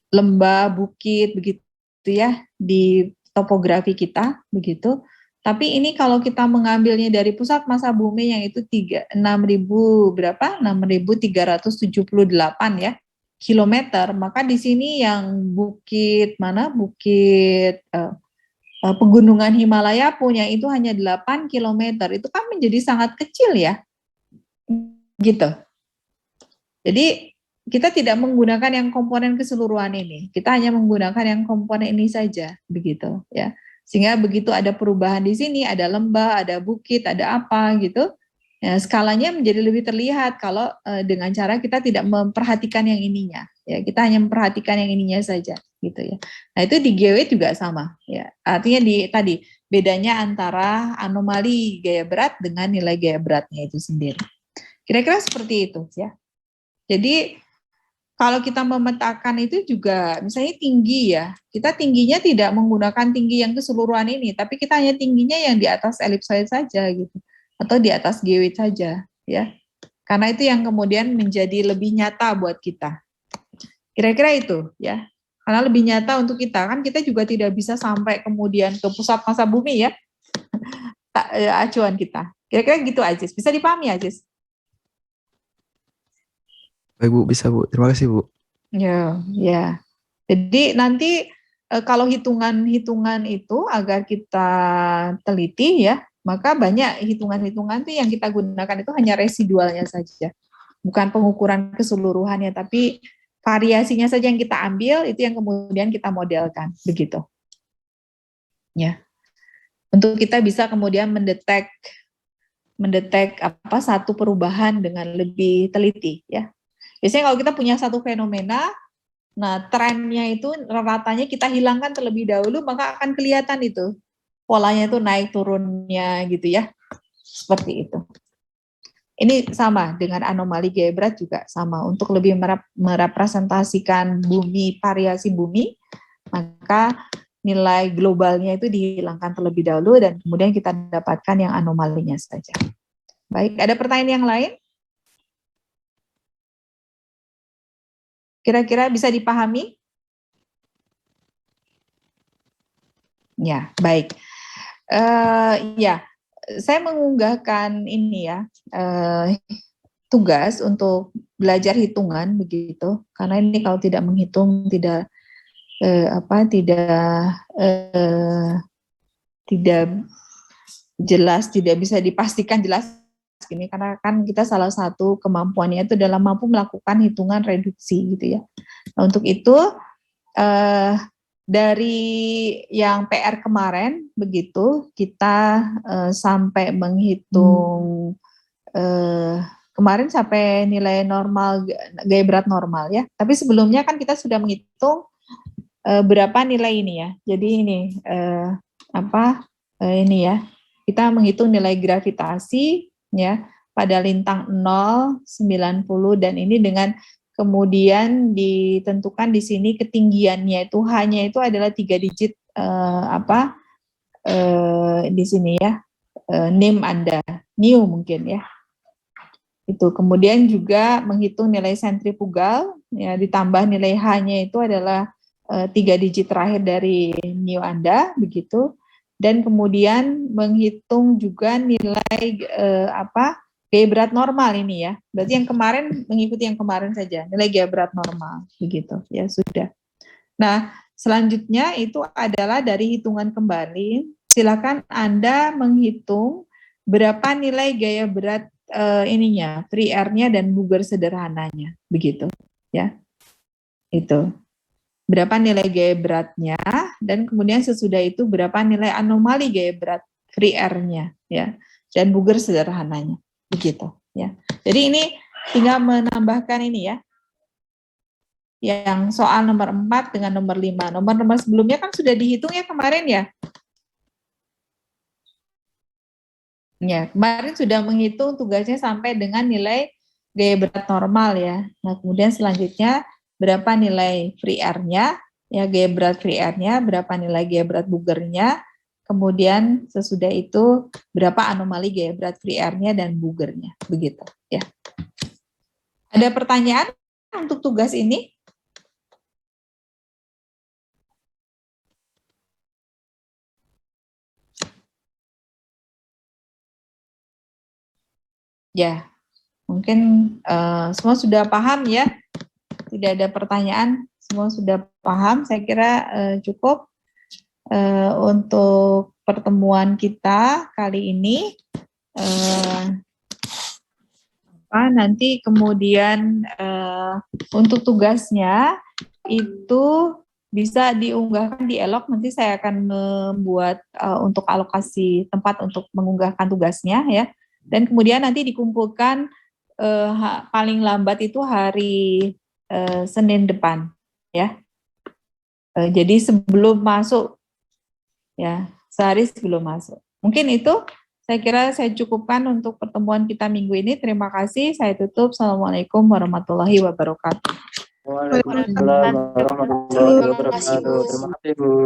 lembah, bukit begitu ya di topografi kita begitu. Tapi ini kalau kita mengambilnya dari pusat massa bumi yang itu 6.378 ya kilometer, maka di sini yang bukit pegunungan Himalaya punya itu hanya 8 km, itu kan menjadi sangat kecil ya, gitu. Jadi kita tidak menggunakan yang komponen keseluruhan ini, kita hanya menggunakan yang komponen ini saja, begitu ya. Sehingga begitu ada perubahan di sini, ada lembah, ada bukit, ada apa gitu, ya, skalanya menjadi lebih terlihat kalau dengan cara kita tidak memperhatikan yang ininya, ya kita hanya memperhatikan yang ininya saja. Gitu ya. Nah itu di geoid juga sama ya. Artinya tadi bedanya antara anomali gaya berat dengan nilai gaya beratnya itu sendiri. Kira-kira seperti itu ya. Jadi kalau kita memetakan itu juga misalnya tinggi ya. Kita tingginya tidak menggunakan tinggi yang keseluruhan ini, tapi kita hanya tingginya yang di atas elipsoid saja gitu. Atau di atas geoid saja ya. Karena itu yang kemudian menjadi lebih nyata buat kita. Kira-kira itu ya. Karena lebih nyata untuk kita, kan kita juga tidak bisa sampai kemudian ke pusat massa bumi ya, acuan kita. Kira-kira gitu Ajis, bisa dipahami Ajis? Baik Bu, bisa Bu, terima kasih Bu. Ya. Jadi nanti kalau hitungan-hitungan itu agar kita teliti ya, maka banyak hitungan-hitungan itu yang kita gunakan itu hanya residualnya saja. Bukan pengukuran keseluruhannya, tapi variasinya saja yang kita ambil, itu yang kemudian kita modelkan, begitu. Ya. Untuk kita bisa kemudian mendetek apa satu perubahan dengan lebih teliti, ya. Biasanya kalau kita punya satu fenomena, nah trennya itu ratanya kita hilangkan terlebih dahulu, maka akan kelihatan itu polanya itu naik turunnya gitu ya, seperti itu. Ini sama dengan anomali gaya berat juga sama, untuk lebih merepresentasikan bumi, variasi bumi, maka nilai globalnya itu dihilangkan terlebih dahulu dan kemudian kita dapatkan yang anomalinya saja. Baik, ada pertanyaan yang lain? Kira-kira bisa dipahami? Ya, baik. Ya, saya mengunggahkan ini ya, tugas untuk belajar hitungan begitu, karena ini kalau tidak menghitung tidak tidak jelas, tidak bisa dipastikan jelas ini, karena kan kita salah satu kemampuannya itu adalah mampu melakukan hitungan reduksi gitu ya. Nah, untuk itu dari yang PR kemarin begitu kita sampai menghitung kemarin sampai nilai normal gaya berat normal ya. Tapi sebelumnya kan kita sudah menghitung berapa nilai ini ya. Jadi ini ini ya. Kita menghitung nilai gravitasi ya pada lintang 0, 90 dan ini dengan kemudian ditentukan di sini ketinggiannya itu hanya itu adalah 3 digit di sini ya, name Anda, new mungkin ya. Itu kemudian juga menghitung nilai sentrifugal ya, ditambah nilai H-nya itu adalah 3 digit terakhir dari new Anda begitu, dan kemudian menghitung juga nilai gaya berat normal ini ya. Berarti yang kemarin mengikuti yang kemarin saja, nilai gaya berat normal begitu ya, sudah. Nah, selanjutnya itu adalah dari hitungan kembali. Silakan Anda menghitung berapa nilai gaya berat free air-nya dan buger sederhananya begitu ya. Itu. Berapa nilai gaya beratnya dan kemudian sesudah itu berapa nilai anomali gaya berat free air-nya ya dan buger sederhananya. Begitu ya. Jadi ini tinggal menambahkan ini ya. Yang soal nomor 4 dengan nomor 5. Nomor sebelumnya kan sudah dihitung ya kemarin ya. Ya, kemarin sudah menghitung tugasnya sampai dengan nilai gaya berat normal ya. Nah, kemudian selanjutnya berapa nilai free air-nya, ya gaya berat free air-nya, berapa nilai gaya berat bugernya, kemudian sesudah itu berapa anomali gaya berat free air-nya dan bugernya, begitu ya. Ada pertanyaan untuk tugas ini? Ya, mungkin semua sudah paham ya. Tidak ada pertanyaan, semua sudah paham. Saya kira cukup untuk pertemuan kita kali ini. Nanti kemudian untuk tugasnya itu bisa diunggahkan di Elok. Nanti saya akan membuat untuk alokasi tempat untuk mengunggahkan tugasnya ya. Dan kemudian nanti dikumpulkan paling lambat itu hari Senin depan ya. Jadi sebelum masuk ya, sehari sebelum masuk. Mungkin itu saya kira saya cukupkan untuk pertemuan kita minggu ini. Terima kasih. Saya tutup. Assalamualaikum warahmatullahi wabarakatuh. Waalaikumsalam warahmatullahi wabarakatuh. Terima kasih, Bu.